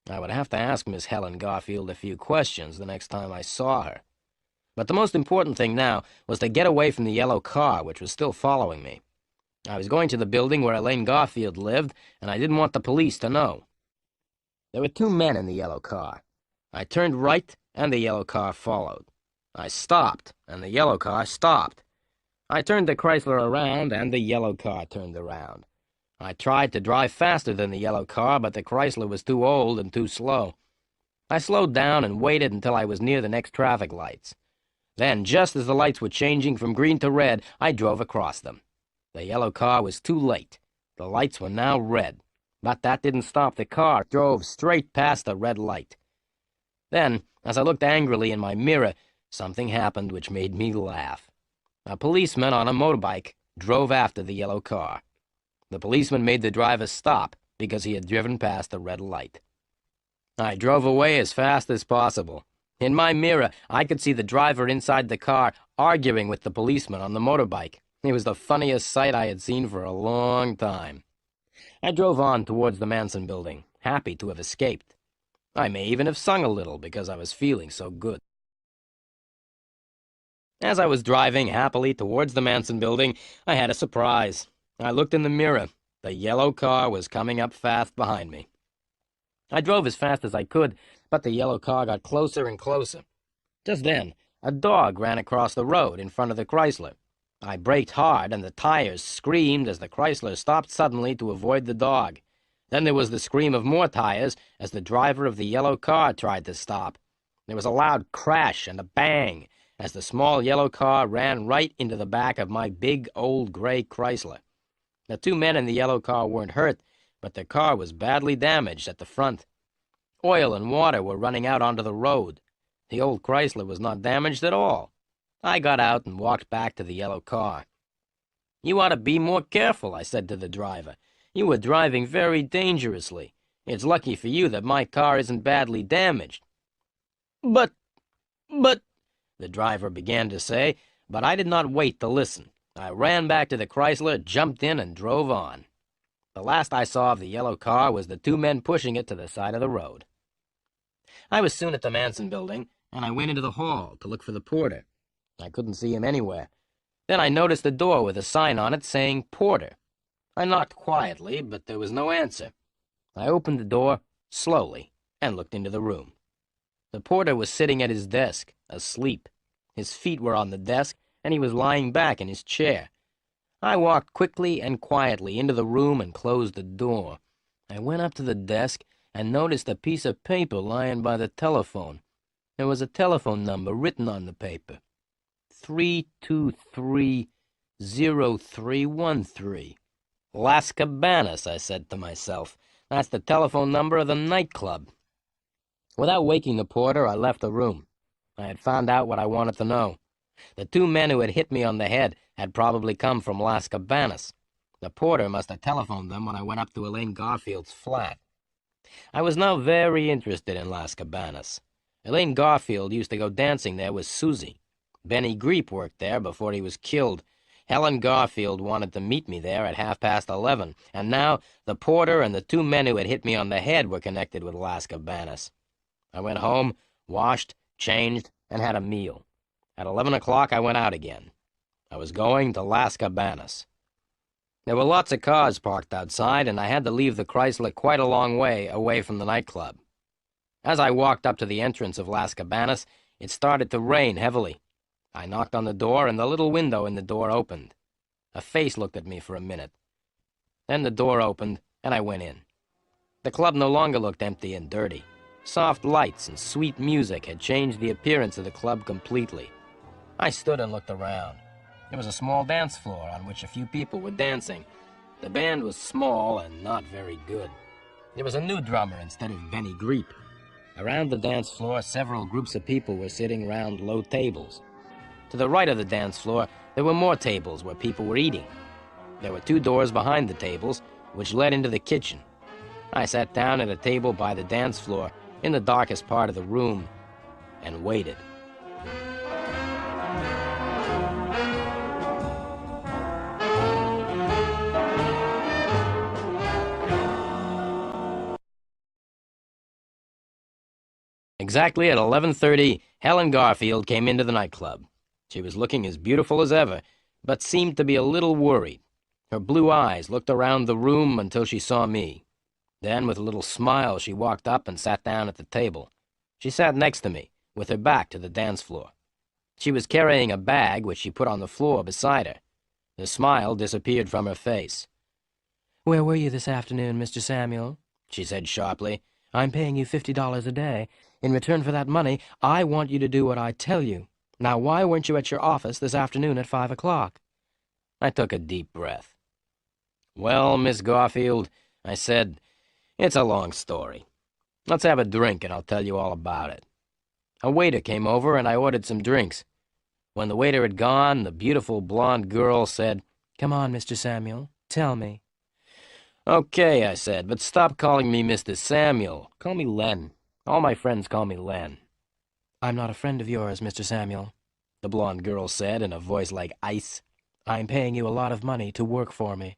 I would have to ask Miss Helen Garfield a few questions the next time I saw her. But the most important thing now was to get away from the yellow car, which was still following me. I was going to the building where Elaine Garfield lived, and I didn't want the police to know. There were 2 men in the yellow car. I turned right, and the yellow car followed. I stopped, and the yellow car stopped. I turned the Chrysler around, and the yellow car turned around. I tried to drive faster than the yellow car, but the Chrysler was too old and too slow. I slowed down and waited until I was near the next traffic lights. Then, just as the lights were changing from green to red, I drove across them. The yellow car was too late. The lights were now red. But that didn't stop the car. It drove straight past the red light. Then, as I looked angrily in my mirror, something happened which made me laugh. A policeman on a motorbike drove after the yellow car. The policeman made the driver stop because he had driven past the red light. I drove away as fast as possible. In my mirror, I could see the driver inside the car arguing with the policeman on the motorbike. It was the funniest sight I had seen for a long time. I drove on towards the Manson building, happy to have escaped. I may even have sung a little because I was feeling so good. As I was driving happily towards the Manson building, I had a surprise. I looked in the mirror. The yellow car was coming up fast behind me. I drove as fast as I could, but the yellow car got closer and closer. Just then, a dog ran across the road in front of the Chrysler. I braked hard, and the tires screamed as the Chrysler stopped suddenly to avoid the dog. Then there was the scream of more tires as the driver of the yellow car tried to stop. There was a loud crash and a bang as the small yellow car ran right into the back of my big old gray Chrysler. The 2 men in the yellow car weren't hurt, but the car was badly damaged at the front. Oil and water were running out onto the road. The old Chrysler was not damaged at all. I got out and walked back to the yellow car. You ought to be more careful, I said to the driver. You were driving very dangerously. It's lucky for you that my car isn't badly damaged. But, the driver began to say, but I did not wait to listen. I ran back to the Chrysler, jumped in, and drove on. The last I saw of the yellow car was the 2 men pushing it to the side of the road. I was soon at the Manson building, and I went into the hall to look for the porter. I couldn't see him anywhere. Then I noticed a door with a sign on it saying porter. I knocked quietly, but there was no answer. I opened the door slowly and looked into the room. The porter was sitting at his desk, asleep. His feet were on the desk, and he was lying back in his chair. I walked quickly and quietly into the room and closed the door. I went up to the desk and noticed a piece of paper lying by the telephone. There was a telephone number written on the paper. 323-0313. Las Cabanas, I said to myself. That's the telephone number of the nightclub. Without waking the porter, I left the room. I had found out what I wanted to know. The 2 men who had hit me on the head had probably come from Las Cabanas. The porter must have telephoned them when I went up to Elaine Garfield's flat. I was now very interested in Las Cabanas. Elaine Garfield used to go dancing there with Susie. Benny Greep worked there before he was killed. Helen Garfield wanted to meet me there at 11:30, and now the porter and the two men who had hit me on the head were connected with Las Cabanas. I went home, washed, changed, and had a meal. At 11 o'clock, I went out again. I was going to Las Cabanas. There were lots of cars parked outside, and I had to leave the Chrysler quite a long way away from the nightclub. As I walked up to the entrance of Las Cabanas, it started to rain heavily. I knocked on the door, and the little window in the door opened. A face looked at me for a minute. Then the door opened, and I went in. The club no longer looked empty and dirty. Soft lights and sweet music had changed the appearance of the club completely. I stood and looked around. There was a small dance floor on which a few people were dancing. The band was small and not very good. There was a new drummer instead of Benny Greep. Around the dance floor, several groups of people were sitting round low tables. To the right of the dance floor, there were more tables where people were eating. There were two doors behind the tables, which led into the kitchen. I sat down at a table by the dance floor, in the darkest part of the room, and waited. Exactly at 11:30, Helen Garfield came into the nightclub. She was looking as beautiful as ever, but seemed to be a little worried. Her blue eyes looked around the room until she saw me. Then, with a little smile, she walked up and sat down at the table. She sat next to me, with her back to the dance floor. She was carrying a bag, which she put on the floor beside her. The smile disappeared from her face. "Where were you this afternoon, Mr. Samuel?" she said sharply. "I'm paying you $50 a day. In return for that money, I want you to do what I tell you. Now, why weren't you at your office this afternoon at 5 o'clock? I took a deep breath. "Well, Miss Garfield," I said, "it's a long story. Let's have a drink and I'll tell you all about it." A waiter came over and I ordered some drinks. When the waiter had gone, the beautiful blonde girl said, "Come on, Mr. Samuel, tell me." "Okay," I said, "but stop calling me Mr. Samuel. Call me Len. All my friends call me Len." "I'm not a friend of yours, Mr. Samuel," the blonde girl said in a voice like ice. "I'm paying you a lot of money to work for me."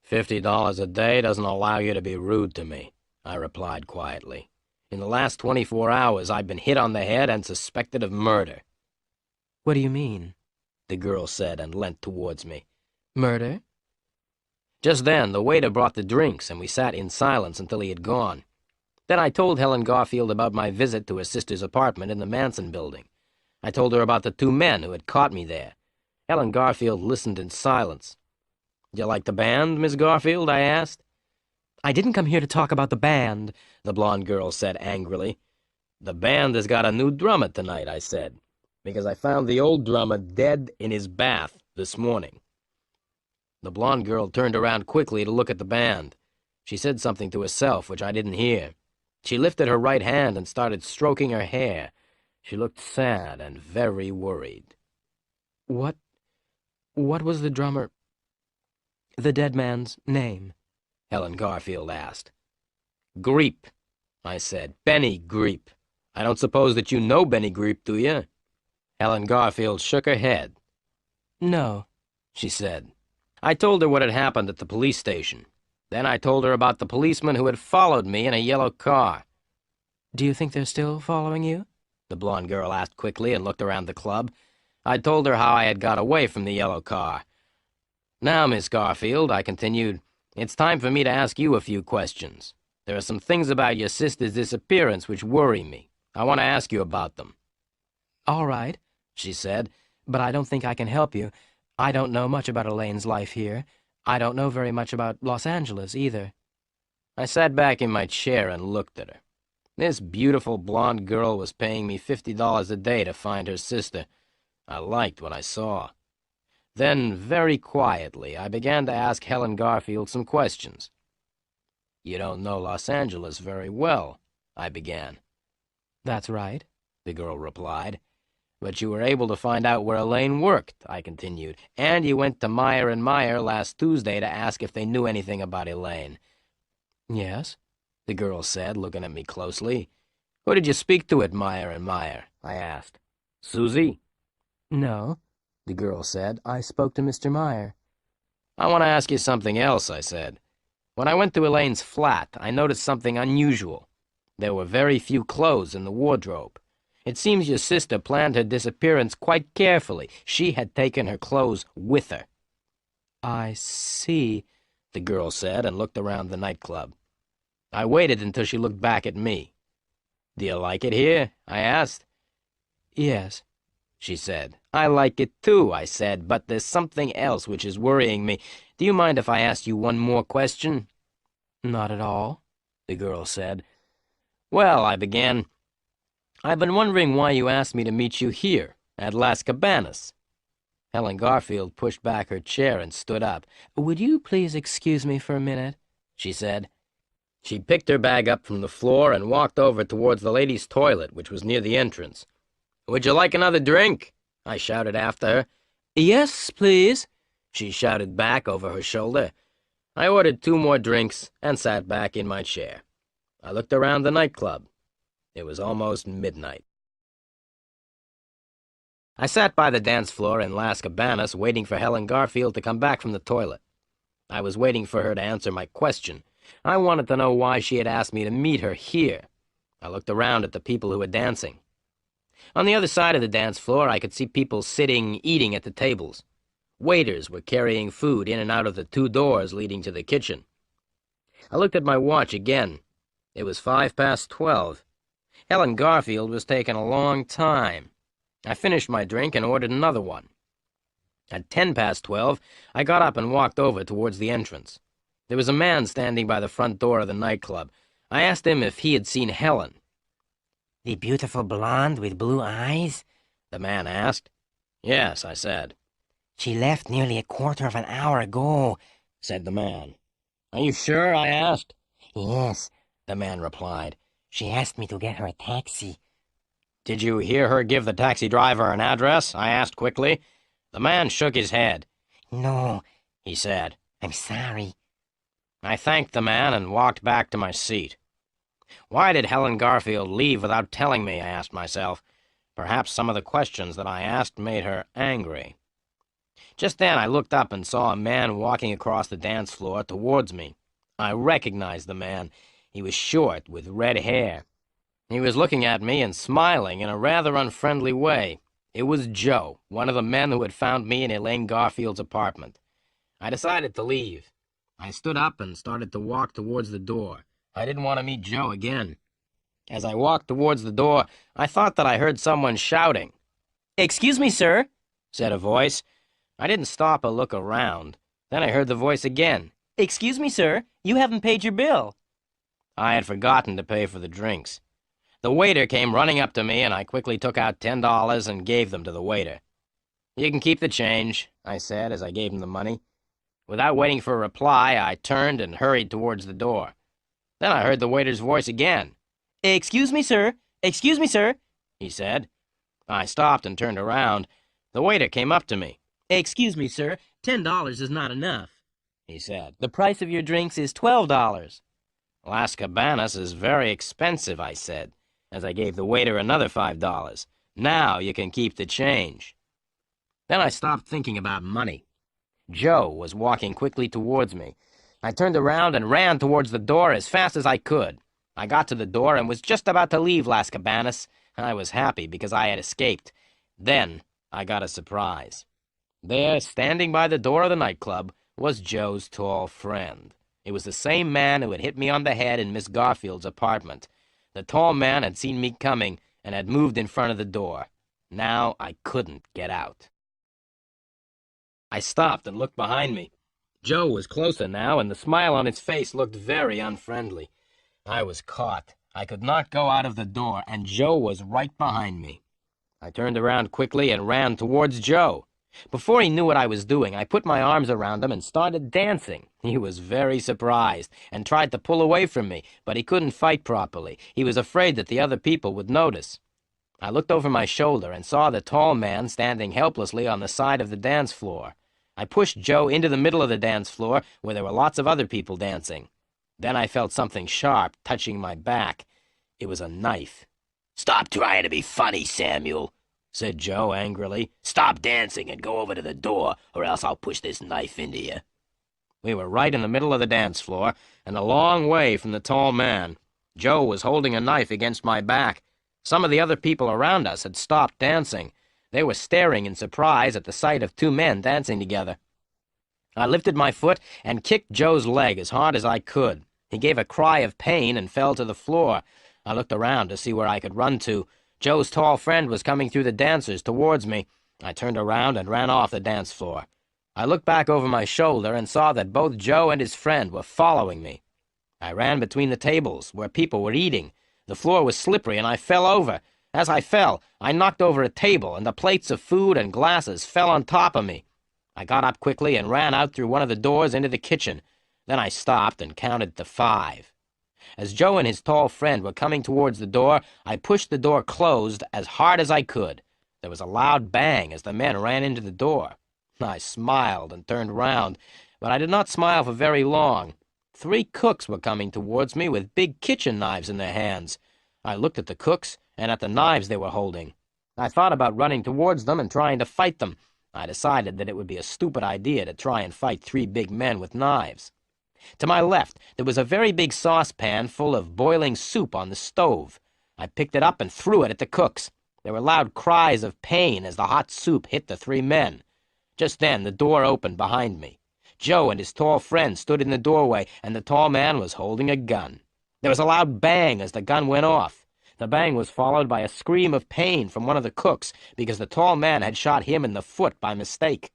$50 a day doesn't allow you to be rude to me," I replied quietly. "In the last 24 hours, I've been hit on the head and suspected of murder." "What do you mean?" the girl said and leant towards me. "Murder?" Just then, the waiter brought the drinks, and we sat in silence until he had gone. Then I told Helen Garfield about my visit to her sister's apartment in the Manson building. I told her about the two men who had caught me there. Helen Garfield listened in silence. "You like the band, Miss Garfield?" I asked. "I didn't come here to talk about the band," the blonde girl said angrily. "The band has got a new drummer tonight," I said, "because I found the old drummer dead in his bath this morning." The blonde girl turned around quickly to look at the band. She said something to herself, which I didn't hear. She lifted her right hand and started stroking her hair. She looked sad and very worried. What was the dead man's name?" Helen Garfield asked. "Greep," I said. "Benny Greep. I don't suppose that you know Benny Greep, do you?" Helen Garfield shook her head. "No," she said. I told her what had happened at the police station. Then I told her about the policeman who had followed me in a yellow car. "Do you think they're still following you?" the blonde girl asked quickly and looked around the club. I told her how I had got away from the yellow car. "Now, Miss Garfield," I continued, "it's time for me to ask you a few questions. There are some things about your sister's disappearance which worry me. I want to ask you about them." "All right," she said, "but I don't think I can help you. I don't know much about Elaine's life here. I don't know very much about Los Angeles, either." I sat back in my chair and looked at her. This beautiful blonde girl was paying me $50 a day to find her sister. I liked what I saw. Then, very quietly, I began to ask Helen Garfield some questions. "You don't know Los Angeles very well," I began. "That's right," the girl replied. "But you were able to find out where Elaine worked," I continued, "and you went to Meyer and Meyer last Tuesday to ask if they knew anything about Elaine." "Yes," the girl said, looking at me closely. "Who did you speak to at Meyer and Meyer?" I asked. "Susie?" No, the girl said. I spoke to Mr. Meyer. I want to ask you something else, I said. When I went to Elaine's flat, I noticed something unusual. There were very few clothes in the wardrobe. It seems your sister planned her disappearance quite carefully. She had taken her clothes with her. I see, the girl said, and looked around the nightclub. I waited until she looked back at me. Do you like it here? I asked. Yes, she said. I like it too, I said, but there's something else which is worrying me. Do you mind if I ask you one more question? Not at all, the girl said. Well, I began, I've been wondering why you asked me to meet you here, at Las Cabanas. Helen Garfield pushed back her chair and stood up. Would you please excuse me for a minute? She said. She picked her bag up from the floor and walked over towards the ladies' toilet, which was near the entrance. Would you like another drink? I shouted after her. Yes, please, she shouted back over her shoulder. I ordered 2 more drinks and sat back in my chair. I looked around the nightclub. It was almost midnight. I sat by the dance floor in Las Cabanas waiting for Helen Garfield to come back from the toilet. I was waiting for her to answer my question. I wanted to know why she had asked me to meet her here. I looked around at the people who were dancing. On the other side of the dance floor, I could see people sitting, eating at the tables. Waiters were carrying food in and out of the 2 doors leading to the kitchen. I looked at my watch again. It was 12:05. Helen Garfield was taking a long time. I finished my drink and ordered another one. At 12:10, I got up and walked over towards the entrance. There was a man standing by the front door of the nightclub. I asked him if he had seen Helen. The beautiful blonde with blue eyes? The man asked. Yes, I said. She left nearly a quarter of an hour ago, said the man. Are you sure? I asked. Yes, the man replied. She asked me to get her a taxi. Did you hear her give the taxi driver an address? I asked quickly. The man shook his head. No, he said. I'm sorry. I thanked the man and walked back to my seat. Why did Helen Garfield leave without telling me, I asked myself. Perhaps some of the questions that I asked made her angry. Just then I looked up and saw a man walking across the dance floor towards me. I recognized the man. He was short, with red hair. He was looking at me and smiling in a rather unfriendly way. It was Joe, one of the men who had found me in Elaine Garfield's apartment. I decided to leave. I stood up and started to walk towards the door. I didn't want to meet Joe again. As I walked towards the door, I thought that I heard someone shouting. Excuse me, sir, said a voice. I didn't stop or look around. Then I heard the voice again. Excuse me, sir, you haven't paid your bill. I had forgotten to pay for the drinks. The waiter came running up to me, and I quickly took out $10 and gave them to the waiter. You can keep the change, I said as I gave him the money. Without waiting for a reply, I turned and hurried towards the door. Then I heard the waiter's voice again. Excuse me, sir, he said. I stopped and turned around. The waiter came up to me. Excuse me, sir, $10 is not enough, he said. The price of your drinks is $12. Las Cabanas is very expensive, I said, as I gave the waiter another $5. Now you can keep the change. Then I stopped thinking about money. Joe was walking quickly towards me. I turned around and ran towards the door as fast as I could. I got to the door and was just about to leave Las Cabanas. I was happy because I had escaped. Then I got a surprise. There, standing by the door of the nightclub, was Joe's tall friend. It was the same man who had hit me on the head in Miss Garfield's apartment. The tall man had seen me coming and had moved in front of the door. Now I couldn't get out. I stopped and looked behind me. Joe was closer now, and the smile on his face looked very unfriendly. I was caught. I could not go out of the door, and Joe was right behind me. I turned around quickly and ran towards Joe. Before he knew what I was doing, I put my arms around him and started dancing. He was very surprised and tried to pull away from me, but he couldn't fight properly. He was afraid that the other people would notice. I looked over my shoulder and saw the tall man standing helplessly on the side of the dance floor. I pushed Joe into the middle of the dance floor where there were lots of other people dancing. Then I felt something sharp touching my back. It was a knife. "Stop trying to be funny, Samuel," said Joe angrily. "Stop dancing and go over to the door, or else I'll push this knife into you." We were right in the middle of the dance floor, and a long way from the tall man. Joe was holding a knife against my back. Some of the other people around us had stopped dancing. They were staring in surprise at the sight of two men dancing together. I lifted my foot and kicked Joe's leg as hard as I could. He gave a cry of pain and fell to the floor. I looked around to see where I could run to. Joe's tall friend was coming through the dancers towards me. I turned around and ran off the dance floor. I looked back over my shoulder and saw that both Joe and his friend were following me. I ran between the tables, where people were eating. The floor was slippery, and I fell over. As I fell, I knocked over a table, and the plates of food and glasses fell on top of me. I got up quickly and ran out through one of the doors into the kitchen. Then I stopped and counted to 5. As Joe and his tall friend were coming towards the door, I pushed the door closed as hard as I could. There was a loud bang as the men ran into the door. I smiled and turned round, but I did not smile for very long. 3 cooks were coming towards me with big kitchen knives in their hands. I looked at the cooks and at the knives they were holding. I thought about running towards them and trying to fight them. I decided that it would be a stupid idea to try and fight 3 big men with knives. To my left, there was a very big saucepan full of boiling soup on the stove. I picked it up and threw it at the cooks. There were loud cries of pain as the hot soup hit the 3 men. Just then, the door opened behind me. Joe and his tall friend stood in the doorway, and the tall man was holding a gun. There was a loud bang as the gun went off. The bang was followed by a scream of pain from one of the cooks because the tall man had shot him in the foot by mistake.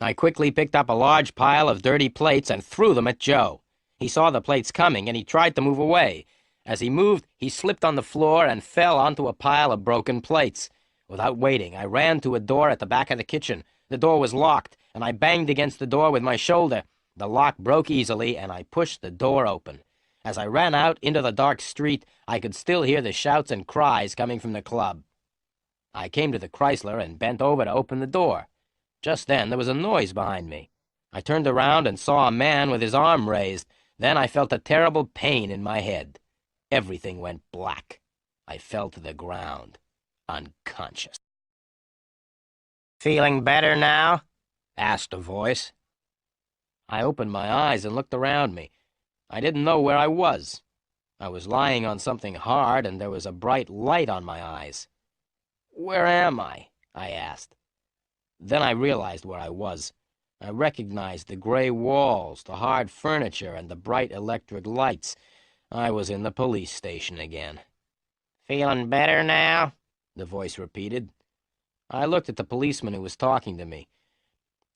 I quickly picked up a large pile of dirty plates and threw them at Joe. He saw the plates coming, and he tried to move away. As he moved, he slipped on the floor and fell onto a pile of broken plates. Without waiting, I ran to a door at the back of the kitchen. The door was locked, and I banged against the door with my shoulder. The lock broke easily, and I pushed the door open. As I ran out into the dark street, I could still hear the shouts and cries coming from the club. I came to the Chrysler and bent over to open the door. Just then, there was a noise behind me. I turned around and saw a man with his arm raised. Then I felt a terrible pain in my head. Everything went black. I fell to the ground, unconscious. Feeling better now? Asked a voice. I opened my eyes and looked around me. I didn't know where I was. I was lying on something hard, and there was a bright light on my eyes. "Where am I?" I asked. Then I realized where I was. I recognized the gray walls, the hard furniture, and the bright electric lights. I was in the police station again. Feeling better now? The voice repeated. I looked at the policeman who was talking to me.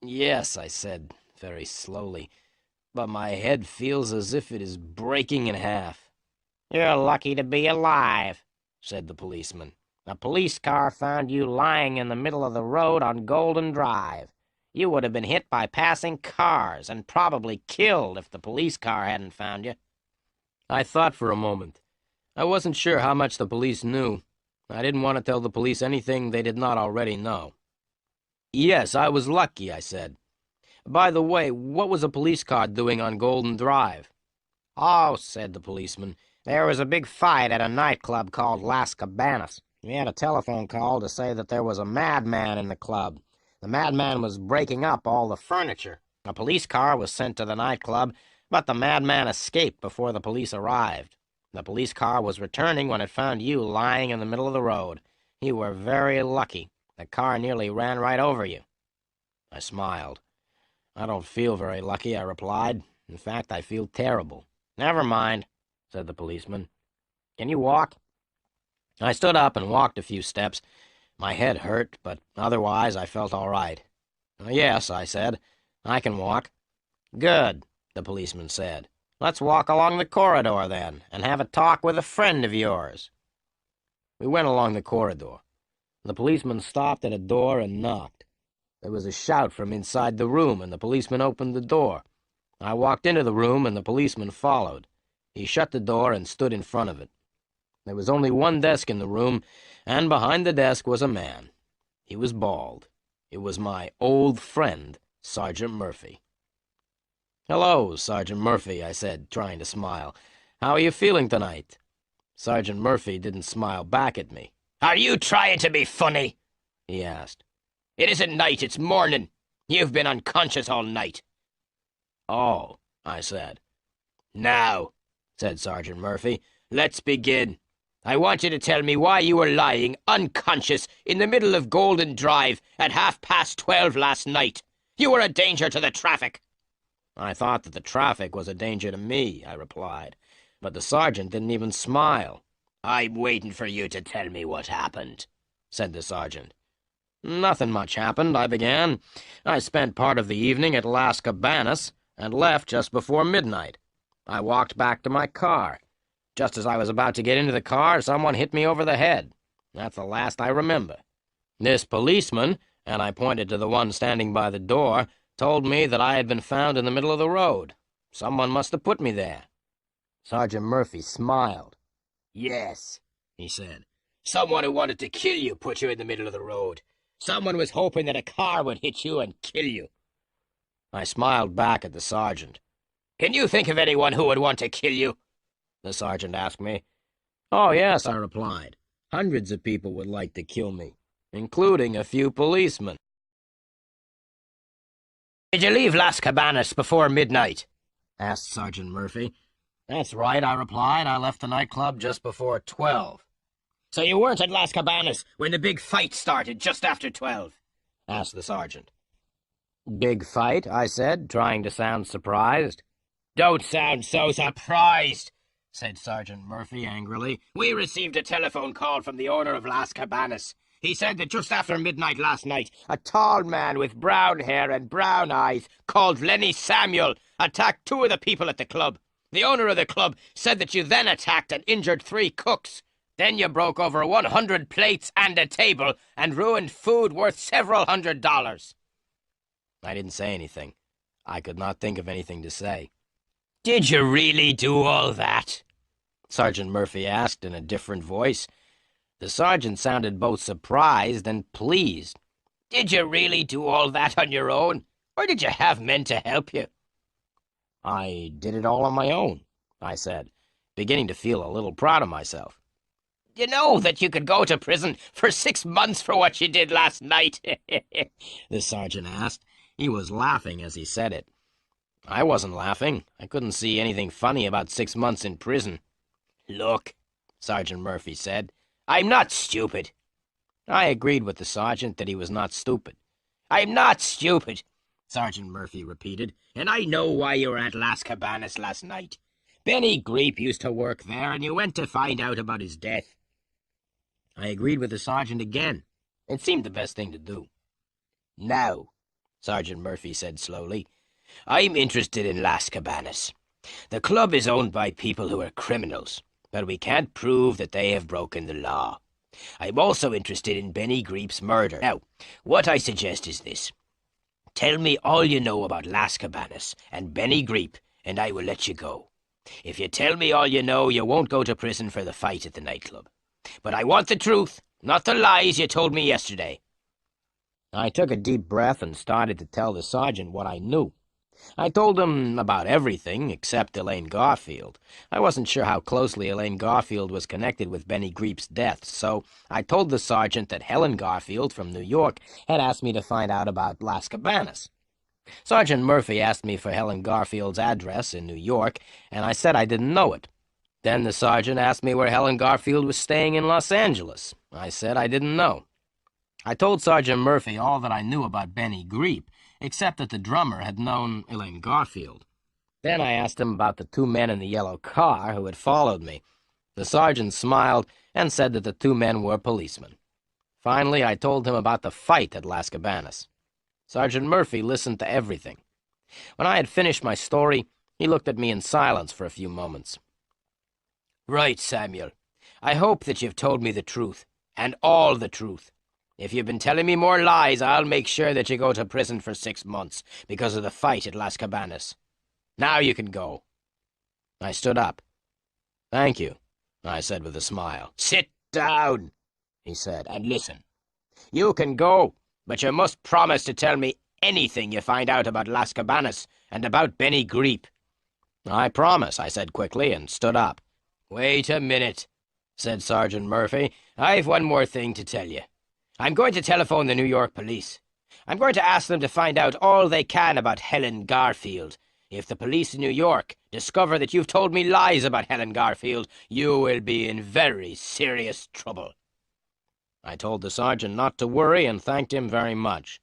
"Yes," I said, very slowly, "but my head feels as if it is breaking in half." "You're lucky to be alive," said the policeman. "A police car found you lying in the middle of the road on Golden Drive. You would have been hit by passing cars and probably killed if the police car hadn't found you." I thought for a moment. I wasn't sure how much the police knew. I didn't want to tell the police anything they did not already know. "Yes, I was lucky," I said. "By the way, what was a police car doing on Golden Drive?" "Oh," said the policeman, "there was a big fight at a nightclub called Las Cabanas. We had a telephone call to say that there was a madman in the club. The madman was breaking up all the furniture. A police car was sent to the nightclub, but the madman escaped before the police arrived. The police car was returning when it found you lying in the middle of the road. You were very lucky. The car nearly ran right over you." I smiled. "I don't feel very lucky," I replied. "In fact, I feel terrible." "Never mind," said the policeman. "Can you walk?" I stood up and walked a few steps. My head hurt, but otherwise I felt all right. "Yes," I said, "I can walk." "Good," the policeman said. "Let's walk along the corridor, then, and have a talk with a friend of yours." We went along the corridor. The policeman stopped at a door and knocked. There was a shout from inside the room, and the policeman opened the door. I walked into the room, and the policeman followed. He shut the door and stood in front of it. There was only one desk in the room, and behind the desk was a man. He was bald. It was my old friend, Sergeant Murphy. "Hello, Sergeant Murphy," I said, trying to smile. "How are you feeling tonight?" Sergeant Murphy didn't smile back at me. "Are you trying to be funny?" he asked. It isn't night, it's morning. You've been unconscious all night. Oh, I said. Now, said Sergeant Murphy, let's begin. I want you to tell me why you were lying unconscious in the middle of Golden Drive at 12:30 last night. You were a danger to the traffic. I thought that the traffic was a danger to me, I replied, but the sergeant didn't even smile. I'm waiting for you to tell me what happened, said the sergeant. Nothing much happened, I began. I spent part of the evening at Las Cabanas and left just before midnight. I walked back to my car. Just as I was about to get into the car, someone hit me over the head. That's the last I remember. This policeman, and I pointed to the one standing by the door, told me that I had been found in the middle of the road. Someone must have put me there. Sergeant Murphy smiled. Yes, he said. Someone who wanted to kill you put you in the middle of the road. Someone was hoping that a car would hit you and kill you. I smiled back at the sergeant. Can you think of anyone who would want to kill you? The sergeant asked me. Oh, yes, I replied. Hundreds of people would like to kill me, including a few policemen. Did you leave Las Cabanas before midnight? Asked Sergeant Murphy. That's right, I replied. I left the nightclub just before 12. So you weren't at Las Cabanas when the big fight started just after 12? Asked the sergeant. Big fight, I said, trying to sound surprised. Don't sound so surprised, said Sergeant Murphy angrily. We received a telephone call from the owner of Las Cabanas. He said that just after midnight last night, a tall man with brown hair and brown eyes called Lenny Samuel attacked 2 of the people at the club. The owner of the club said that you then attacked and injured 3 cooks. Then you broke over 100 plates and a table and ruined food worth several $100s. I didn't say anything. I could not think of anything to say. Did you really do all that? Sergeant Murphy asked in a different voice. The sergeant sounded both surprised and pleased. Did you really do all that on your own, or did you have men to help you? I did it all on my own, I said, beginning to feel a little proud of myself. You know that you could go to prison for 6 months for what you did last night? The sergeant asked. He was laughing as he said it. I wasn't laughing. I couldn't see anything funny about 6 months in prison. Look, Sergeant Murphy said, I'm not stupid. I agreed with the sergeant that he was not stupid. I'm not stupid, Sergeant Murphy repeated, and I know why you were at Las Cabanas last night. Benny Greep used to work there, and you went to find out about his death. I agreed with the sergeant again. It seemed the best thing to do. Now, Sergeant Murphy said slowly, I'm interested in Las Cabanas. The club is owned by people who are criminals, but we can't prove that they have broken the law. I'm also interested in Benny Greep's murder. Now, what I suggest is this. Tell me all you know about Las Cabanas and Benny Greep, and I will let you go. If you tell me all you know, you won't go to prison for the fight at the nightclub. But I want the truth, not the lies you told me yesterday. I took a deep breath and started to tell the sergeant what I knew. I told him about everything except Elaine Garfield. I wasn't sure how closely Elaine Garfield was connected with Benny Greep's death, so I told the sergeant that Helen Garfield from New York had asked me to find out about Las Cabanas. Sergeant Murphy asked me for Helen Garfield's address in New York, and I said I didn't know it. Then the sergeant asked me where Helen Garfield was staying in Los Angeles. I said I didn't know. I told Sergeant Murphy all that I knew about Benny Greep, except that the drummer had known Elaine Garfield. Then I asked him about the 2 men in the yellow car who had followed me. The sergeant smiled and said that the 2 men were policemen. Finally, I told him about the fight at Las Cabanas. Sergeant Murphy listened to everything. When I had finished my story, he looked at me in silence for a few moments. Right, Samuel. I hope that you've told me the truth, and all the truth. If you've been telling me more lies, I'll make sure that you go to prison for 6 months because of the fight at Las Cabanas. Now you can go. I stood up. Thank you, I said with a smile. Sit down, he said, and listen. You can go, but you must promise to tell me anything you find out about Las Cabanas and about Benny Greep. I promise, I said quickly, and stood up. Wait a minute, said Sergeant Murphy. I've one more thing to tell you. I'm going to telephone the New York police. I'm going to ask them to find out all they can about Helen Garfield. If the police in New York discover that you've told me lies about Helen Garfield, you will be in very serious trouble." I told the sergeant not to worry and thanked him very much.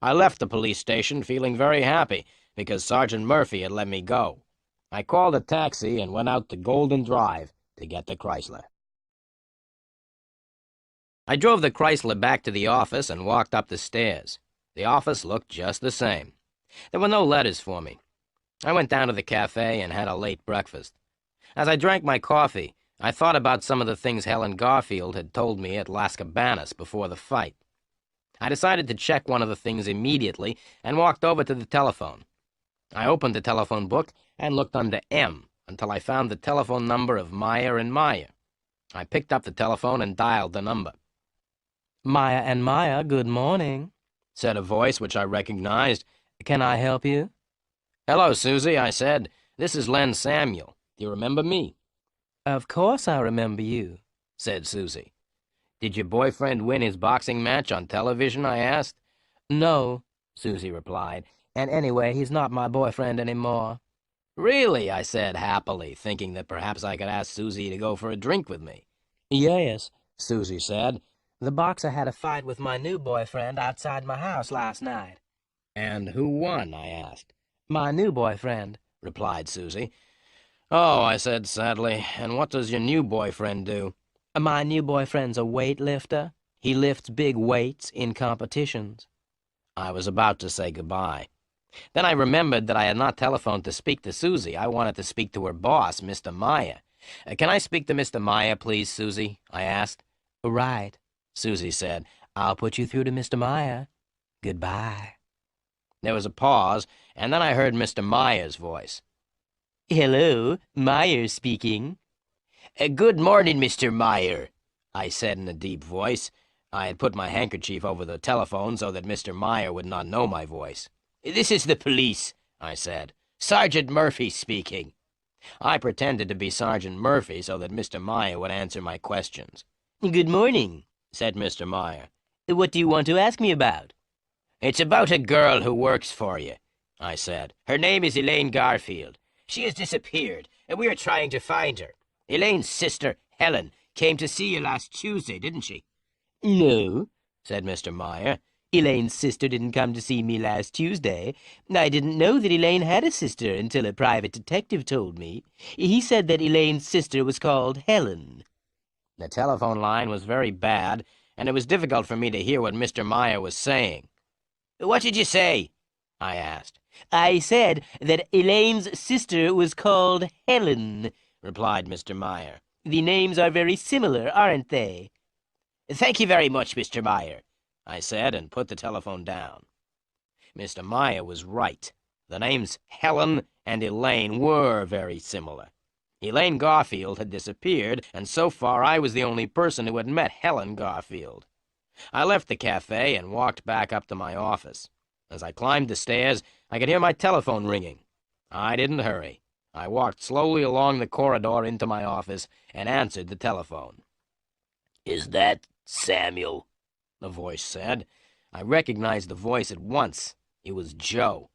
I left the police station feeling very happy because Sergeant Murphy had let me go. I called a taxi and went out to Golden Drive to get the Chrysler. I drove the Chrysler back to the office and walked up the stairs. The office looked just the same. There were no letters for me. I went down to the cafe and had a late breakfast. As I drank my coffee, I thought about some of the things Helen Garfield had told me at Las Cabanas before the fight. I decided to check one of the things immediately and walked over to the telephone. I opened the telephone book and looked under M until I found the telephone number of Meyer and Meyer. I picked up the telephone and dialed the number. "Maya and Maya, good morning," said a voice which I recognized. "Can I help you?" "Hello, Susie," I said. "This is Len Samuel. Do you remember me?" "Of course I remember you," said Susie. "Did your boyfriend win his boxing match on television?" I asked. "No," Susie replied, "and anyway, he's not my boyfriend anymore." "Really?" I said happily, thinking that perhaps I could ask Susie to go for a drink with me. "Yes," Susie said. "The boxer had a fight with my new boyfriend outside my house last night." "And who won?" I asked. "My new boyfriend," replied Susie. "Oh," I said sadly, "and what does your new boyfriend do?" "My new boyfriend's a weightlifter. He lifts big weights in competitions." I was about to say goodbye. Then I remembered that I had not telephoned to speak to Susie. I wanted to speak to her boss, Mr. Meyer. "Can I speak to Mr. Meyer, please, Susie?" I asked. "Right," Susie said. "I'll put you through to Mr. Meyer. Goodbye." There was a pause, and then I heard Mr. Meyer's voice. "Hello, Meyer speaking." "Good morning, Mr. Meyer," I said in a deep voice. I had put my handkerchief over the telephone so that Mr. Meyer would not know my voice. "This is the police," I said. "Sergeant Murphy speaking." I pretended to be Sergeant Murphy so that Mr. Meyer would answer my questions. "Good morning," said Mr. Meyer. "What do you want to ask me about?" "It's about a girl who works for you," I said. "Her name is Elaine Garfield. She has disappeared, and we are trying to find her. Elaine's sister, Helen, came to see you last Tuesday, didn't she?" "No," said Mr. Meyer. "Elaine's sister didn't come to see me last Tuesday. I didn't know that Elaine had a sister until a private detective told me. He said that Elaine's sister was called Helen." The telephone line was very bad, and it was difficult for me to hear what Mr. Meyer was saying. "What did you say?" I asked. "I said that Elaine's sister was called Helen," replied Mr. Meyer. "The names are very similar, aren't they?" "Thank you very much, Mr. Meyer," I said, and put the telephone down. Mr. Meyer was right. The names Helen and Elaine were very similar. Elaine Garfield had disappeared, and so far I was the only person who had met Helen Garfield. I left the cafe and walked back up to my office. As I climbed the stairs, I could hear my telephone ringing. I didn't hurry. I walked slowly along the corridor into my office and answered the telephone. "Is that Samuel?" the voice said. I recognized the voice at once. It was Joe.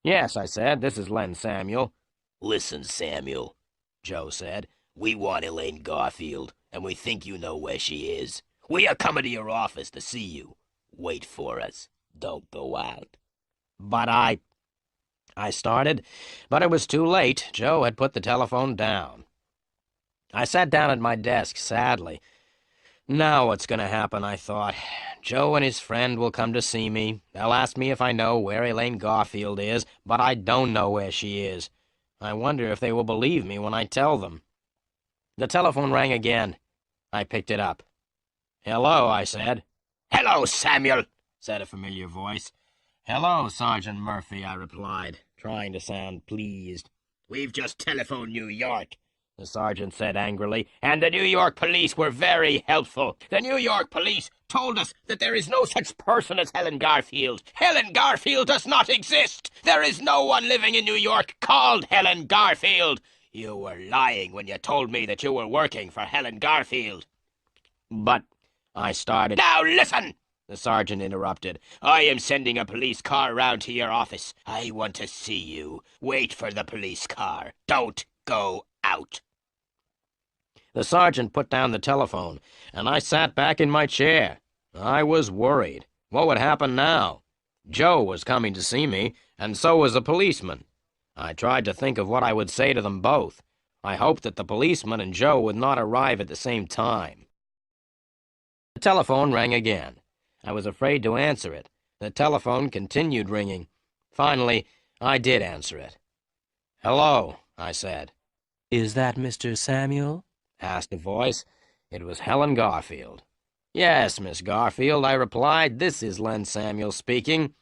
"Yes," I said, "this is Len Samuel." "Listen, Samuel," Joe said. "We want Elaine Garfield, and we think you know where she is. We are coming to your office to see you. Wait for us. Don't go out." "But I started, but it was too late. Joe had put the telephone down. I sat down at my desk sadly. Now what's going to happen, I thought. Joe and his friend will come to see me. They'll ask me if I know where Elaine Garfield is, but I don't know where she is. I wonder if they will believe me when I tell them. The telephone rang again. I picked it up. "Hello," I said. "Hello, Samuel," said a familiar voice. "Hello, Sergeant Murphy," I replied, trying to sound pleased. "We've just telephoned New York," the sergeant said angrily, "and the New York police were very helpful. The New York police told us that there is no such person as Helen Garfield. Helen Garfield does not exist. There is no one living in New York called Helen Garfield. You were lying when you told me that you were working for Helen Garfield." "But I started. Now listen! The sergeant interrupted. I am sending a police car round to your office. I want to see you. Wait for the police car. Don't go out. The sergeant put down the telephone, and I sat back in my chair. I was worried. What would happen now? Joe was coming to see me, and so was a policeman. I tried to think of what I would say to them both. I hoped that the policeman and Joe would not arrive at the same time. The telephone rang again. I was afraid to answer it. The telephone continued ringing. Finally, I did answer it. "Hello," I said. "Is that Mr. Samuel?" asked a voice. It was Helen Garfield. "Yes, Miss Garfield," I replied. "This is Len Samuel speaking."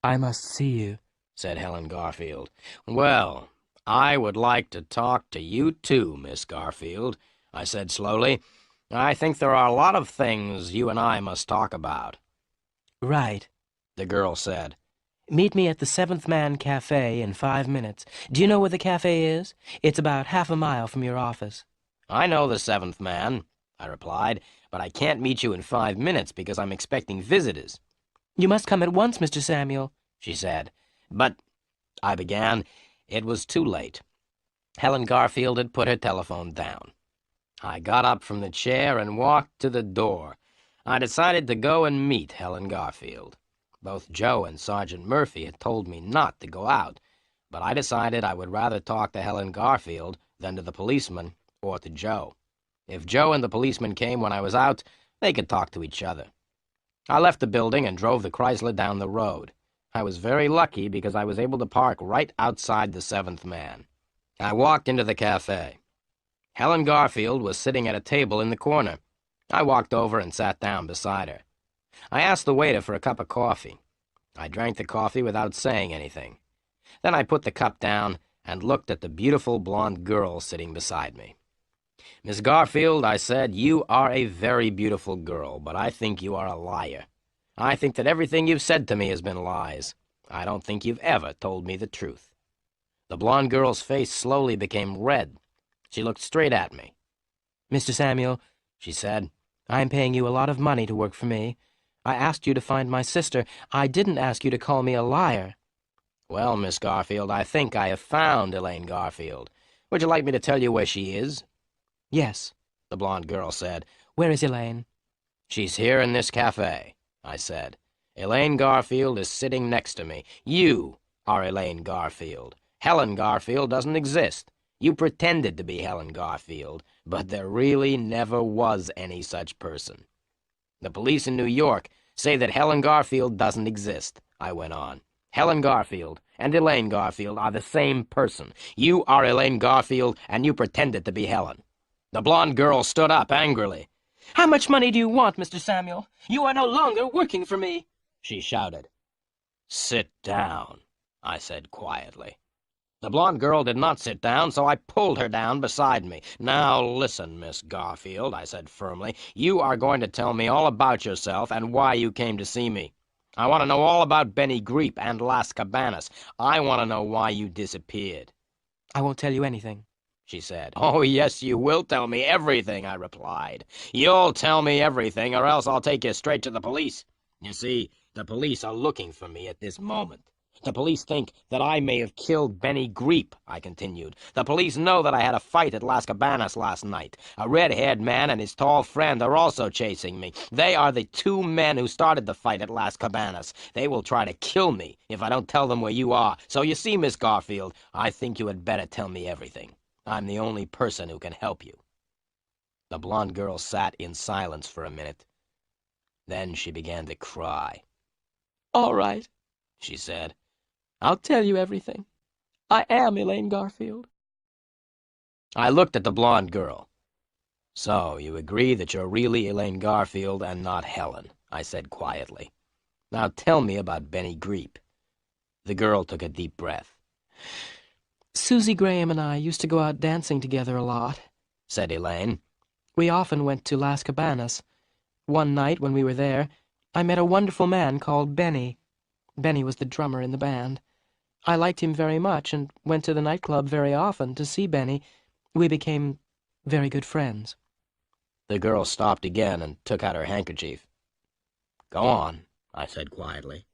"I must see you," said Helen Garfield. "Well, I would like to talk to you too, Miss Garfield," I said slowly. "I think there are a lot of things you and I must talk about." "Right," the girl said. "Meet me at the Seventh Man Cafe in 5 minutes. Do you know where the cafe is? It's about half a mile from your office." "I know the Seventh Man," I replied, "but I can't meet you in 5 minutes because I'm expecting visitors." "You must come at once, Mr. Samuel," she said. "But," I began. It was too late. Helen Garfield had put her telephone down. I got up from the chair and walked to the door. I decided to go and meet Helen Garfield. Both Joe and Sergeant Murphy had told me not to go out, but I decided I would rather talk to Helen Garfield than to the policeman or to Joe. If Joe and the policeman came when I was out, they could talk to each other. I left the building and drove the Chrysler down the road. I was very lucky because I was able to park right outside the Seventh Man. I walked into the cafe. Helen Garfield was sitting at a table in the corner. I walked over and sat down beside her. I asked the waiter for a cup of coffee. I drank the coffee without saying anything. Then I put the cup down and looked at the beautiful blonde girl sitting beside me. "Miss Garfield," I said, "you are a very beautiful girl, but I think you are a liar. I think that everything you've said to me has been lies. I don't think you've ever told me the truth." The blonde girl's face slowly became red. She looked straight at me. "Mr. Samuel," she said, "I'm paying you a lot of money to work for me. I asked you to find my sister. I didn't ask you to call me a liar." "Well, Miss Garfield, I think I have found Elaine Garfield. Would you like me to tell you where she is?" "Yes," the blonde girl said. "Where is Elaine?" "She's here in this cafe," I said. "Elaine Garfield is sitting next to me. You are Elaine Garfield. Helen Garfield doesn't exist. You pretended to be Helen Garfield, but there really never was any such person. The police in New York say that Helen Garfield doesn't exist," I went on. "Helen Garfield and Elaine Garfield are the same person. You are Elaine Garfield, and you pretended to be Helen." The blonde girl stood up angrily. "How much money do you want, Mr. Samuel? You are no longer working for me," she shouted. "Sit down," I said quietly. The blonde girl did not sit down, so I pulled her down beside me. "Now listen, Miss Garfield," I said firmly. "You are going to tell me all about yourself and why you came to see me. I want to know all about Benny Greep and Las Cabanas. I want to know why you disappeared." "I won't tell you anything," she said. "Oh, yes, you will tell me everything," I replied. "You'll tell me everything, or else I'll take you straight to the police. You see, the police are looking for me at this moment. The police think that I may have killed Benny Greep," I continued. "The police know that I had a fight at Las Cabanas last night. A red-haired man and his tall friend are also chasing me. They are the 2 men who started the fight at Las Cabanas. They will try to kill me if I don't tell them where you are. So you see, Miss Garfield, I think you had better tell me everything. I'm the only person who can help you." The blonde girl sat in silence for a minute. Then she began to cry. "All right," she said. "I'll tell you everything. I am Elaine Garfield." I looked at the blonde girl. "So you agree that you're really Elaine Garfield and not Helen," I said quietly. "Now tell me about Benny Greep." The girl took a deep breath. "Susie Graham and I used to go out dancing together a lot," said Elaine. "We often went to Las Cabanas. One night when we were there, I met a wonderful man called Benny. Benny was the drummer in the band. I liked him very much and went to the nightclub very often to see Benny. We became very good friends." The girl stopped again and took out her handkerchief. "Go on," I said quietly.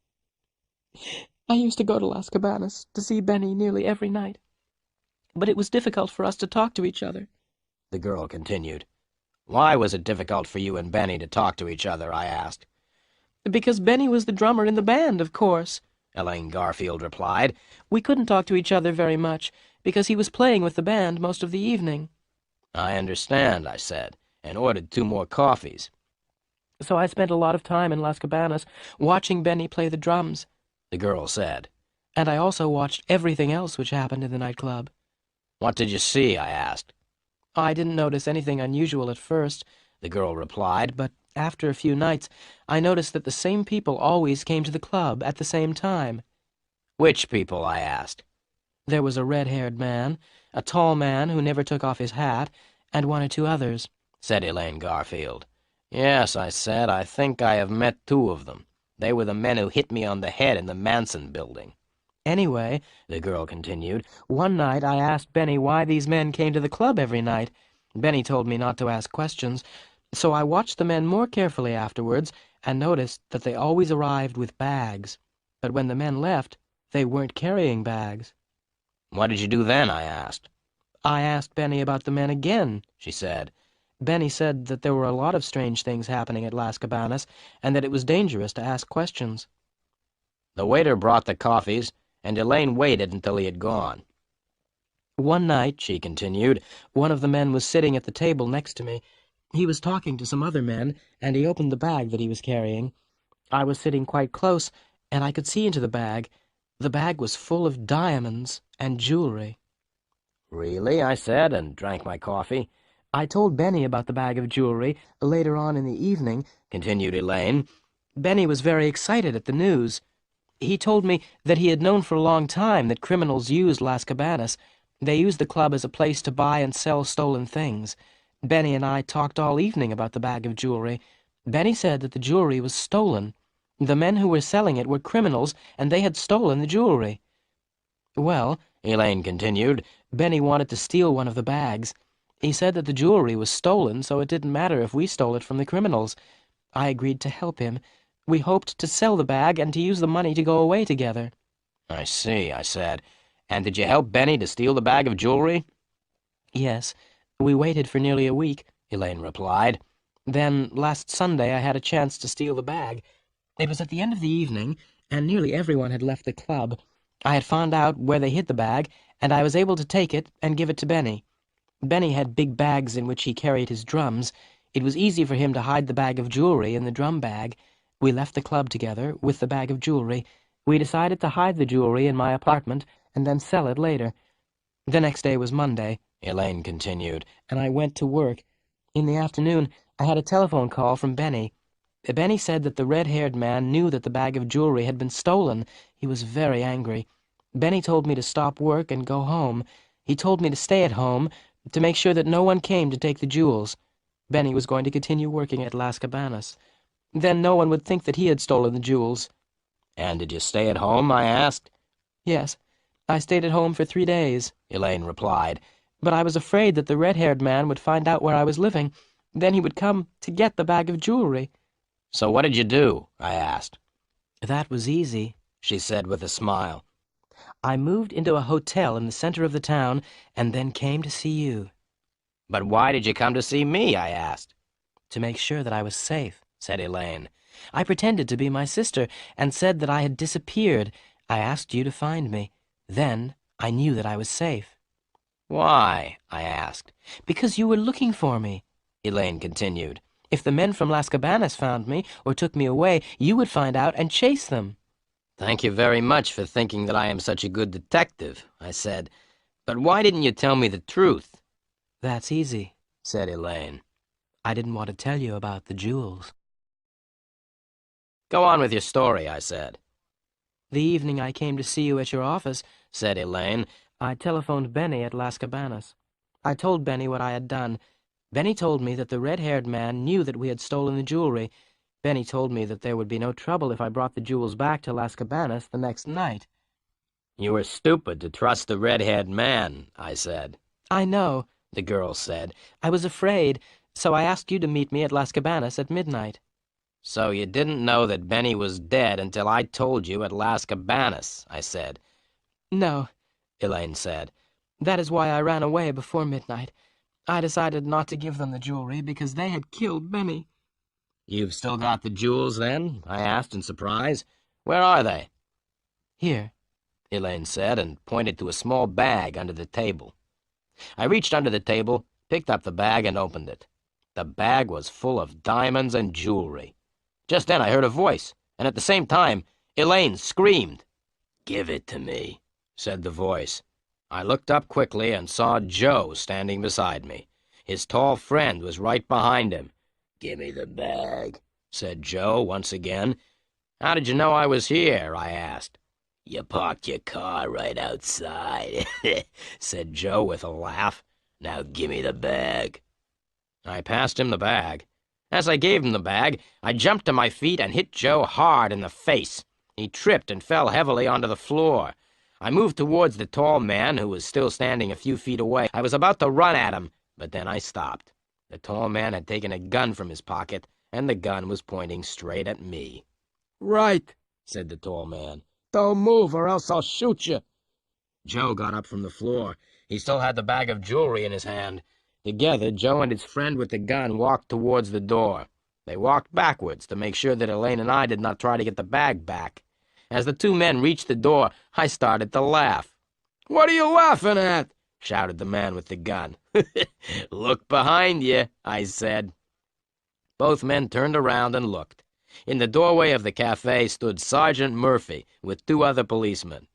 I used to go to Las Cabanas to see Benny nearly every night, but it was difficult for us to talk to each other. The girl continued. "Why was it difficult for you and Benny to talk to each other?" I asked. Because Benny was the drummer in the band, of course, Elaine Garfield replied. We couldn't talk to each other very much, because he was playing with the band most of the evening. "I understand," I said, and ordered 2 more coffees. So I spent a lot of time in Las Cabanas watching Benny play the drums, The girl said. and I also watched everything else which happened in the nightclub. "What did you see?" I asked. I didn't notice anything unusual at first, The girl replied. but after a few nights, I noticed that the same people always came to the club at the same time. "Which people?" I asked. There was a red-haired man, a tall man who never took off his hat, and 1 or 2 others, said Elaine Garfield. "Yes," I said, "I think I have met 2 of them. They were the men who hit me on the head in the Manson building." Anyway, the girl continued, one night I asked Benny why these men came to the club every night. Benny told me not to ask questions, so I watched the men more carefully afterwards and noticed that they always arrived with bags. But when the men left, they weren't carrying bags. "What did you do then?" I asked. I asked Benny about the men again, she said. Benny said that there were a lot of strange things happening at Las Cabanas and that it was dangerous to ask questions. The waiter brought the coffees, and Elaine waited until he had gone. One night, she continued, one of the men was sitting at the table next to me. He was talking to some other men, and he opened the bag that he was carrying. I was sitting quite close, and I could see into the bag. The bag was full of diamonds and jewelry. "Really?" I said, and drank my coffee. I told Benny about the bag of jewelry later on in the evening, continued Elaine. Benny was very excited at the news. He told me that he had known for a long time that criminals used Las Cabanas. They used the club as a place to buy and sell stolen things. Benny and I talked all evening about the bag of jewelry. Benny said that the jewelry was stolen. The men who were selling it were criminals, and they had stolen the jewelry. Well, Elaine continued, Benny wanted to steal one of the bags. He said that the jewelry was stolen, so it didn't matter if we stole it from the criminals. I agreed to help him. We hoped to sell the bag and to use the money to go away together. "I see," I said. "And did you help Benny to steal the bag of jewelry?" Yes. We waited for nearly a week, Elaine replied. Then, last Sunday, I had a chance to steal the bag. It was at the end of the evening, and nearly everyone had left the club. I had found out where they hid the bag, and I was able to take it and give it to Benny. Benny had big bags in which he carried his drums. It was easy for him to hide the bag of jewelry in the drum bag. We left the club together, with the bag of jewelry. We decided to hide the jewelry in my apartment and then sell it later. The next day was Monday, Elaine continued, and I went to work. In the afternoon, I had a telephone call from Benny. Benny said that the red-haired man knew that the bag of jewelry had been stolen. He was very angry. Benny told me to stop work and go home. He told me to stay at home, to make sure that no one came to take the jewels. Benny was going to continue working at Las Cabanas. Then no one would think that he had stolen the jewels. "And did you stay at home?" I asked. Yes, I stayed at home for 3 days, Elaine replied. But I was afraid that the red-haired man would find out where I was living. Then he would come to get the bag of jewelry. "So what did you do?" I asked. That was easy, she said with a smile. I moved into a hotel in the center of the town and then came to see you. "But why did you come to see me?" I asked. To make sure that I was safe, said Elaine. I pretended to be my sister and said that I had disappeared. I asked you to find me. Then I knew that I was safe. "Why?" I asked. Because you were looking for me, Elaine continued. If the men from Las Cabanas found me or took me away, you would find out and chase them. "Thank you very much for thinking that I am such a good detective," I said. "But why didn't you tell me the truth?" That's easy, said Elaine. I didn't want to tell you about the jewels. "Go on with your story," I said. The evening I came to see you at your office, said Elaine, I telephoned Benny at Las Cabanas. I told Benny what I had done. Benny told me that the red-haired man knew that we had stolen the jewelry. Benny told me that there would be no trouble if I brought the jewels back to Las Cabanas the next night. "You were stupid to trust the red-haired man," I said. I know, the girl said. I was afraid, So I asked you to meet me at Las Cabanas at midnight. So you didn't know that Benny was dead until I told you at Las Cabanas, I said. No, Elaine said. that is why I ran away before midnight. I decided not to give them the jewelry because they had killed Benny. You've still got the jewels, then? I asked in surprise. Where are they? Here, Elaine said, and pointed to a small bag under the table. I reached under the table, picked up the bag, and opened it. The bag was full of diamonds and jewelry. Just then I heard a voice, and at the same time, Elaine screamed. "Give it to me," said the voice. I looked up quickly and saw Joe standing beside me. His tall friend was right behind him. "Give me the bag," said Joe once again. "How did you know I was here?" I asked. "You parked your car right outside," said Joe with a laugh. "Now give me the bag." I passed him the bag. As I gave him the bag, I jumped to my feet and hit Joe hard in the face. He tripped and fell heavily onto the floor. I moved towards the tall man, who was still standing a few feet away. I was about to run at him, but then I stopped. The tall man had taken a gun from his pocket, and the gun was pointing straight at me. "Right," said the tall man. "Don't move, or else I'll shoot you." Joe got up from the floor. He still had the bag of jewelry in his hand. Together, Joe and his friend with the gun walked towards the door. They walked backwards to make sure that Elaine and I did not try to get the bag back. As the two men reached the door, I started to laugh. "What are you laughing at?" shouted the man with the gun. "Look behind you," I said. Both men turned around and looked. In the doorway of the cafe stood Sergeant Murphy with two other policemen.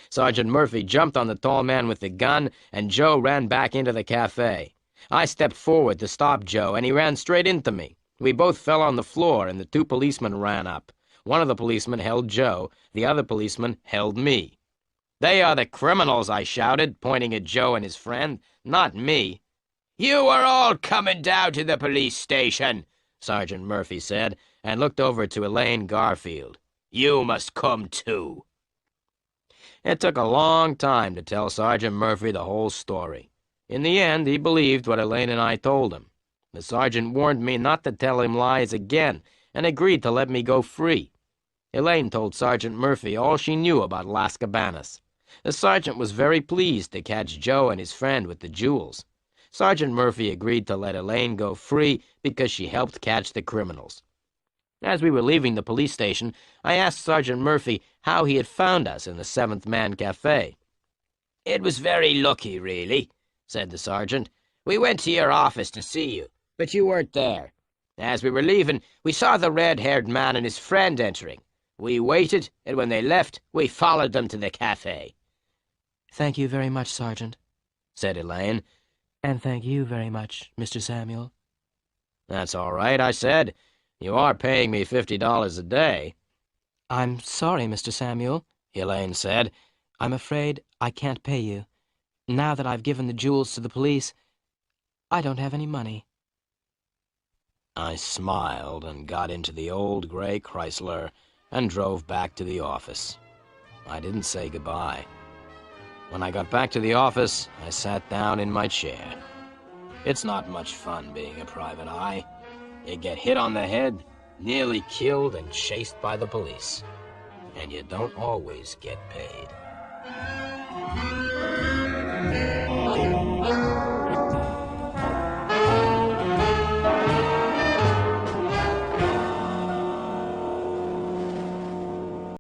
Sergeant Murphy jumped on the tall man with the gun, and Joe ran back into the cafe. I stepped forward to stop Joe, and he ran straight into me. We both fell on the floor, and the two policemen ran up. One of the policemen held Joe. The other policeman held me. "They are the criminals," I shouted, pointing at Joe and his friend, "not me." "You are all coming down to the police station," Sergeant Murphy said, and looked over to Elaine Garfield. "You must come too." It took a long time to tell Sergeant Murphy the whole story. In the end, he believed what Elaine and I told him. The sergeant warned me not to tell him lies again, and agreed to let me go free. Elaine told Sergeant Murphy all she knew about Las Cabanas. The sergeant was very pleased to catch Joe and his friend with the jewels. Sergeant Murphy agreed to let Elaine go free because she helped catch the criminals. As we were leaving the police station, I asked Sergeant Murphy how he had found us in the Seventh Man Cafe. "It was very lucky, really," said the sergeant. "We went to your office to see you, but you weren't there. As we were leaving, we saw the red-haired man and his friend entering. We waited, and when they left, we followed them to the cafe." Thank you very much, Sergeant. said Elaine. And thank you very much, Mr. Samuel. "That's all right," I said. "You are paying me $50 a day." I'm sorry, Mr. Samuel, Elaine said. I'm afraid I can't pay you. Now that I've given the jewels to the police, I don't have any money. I smiled and got into the old gray Chrysler and drove back to the office. I didn't say goodbye. When I got back to the office, I sat down in my chair. It's not much fun being a private eye. You get hit on the head, nearly killed and chased by the police. And you don't always get paid.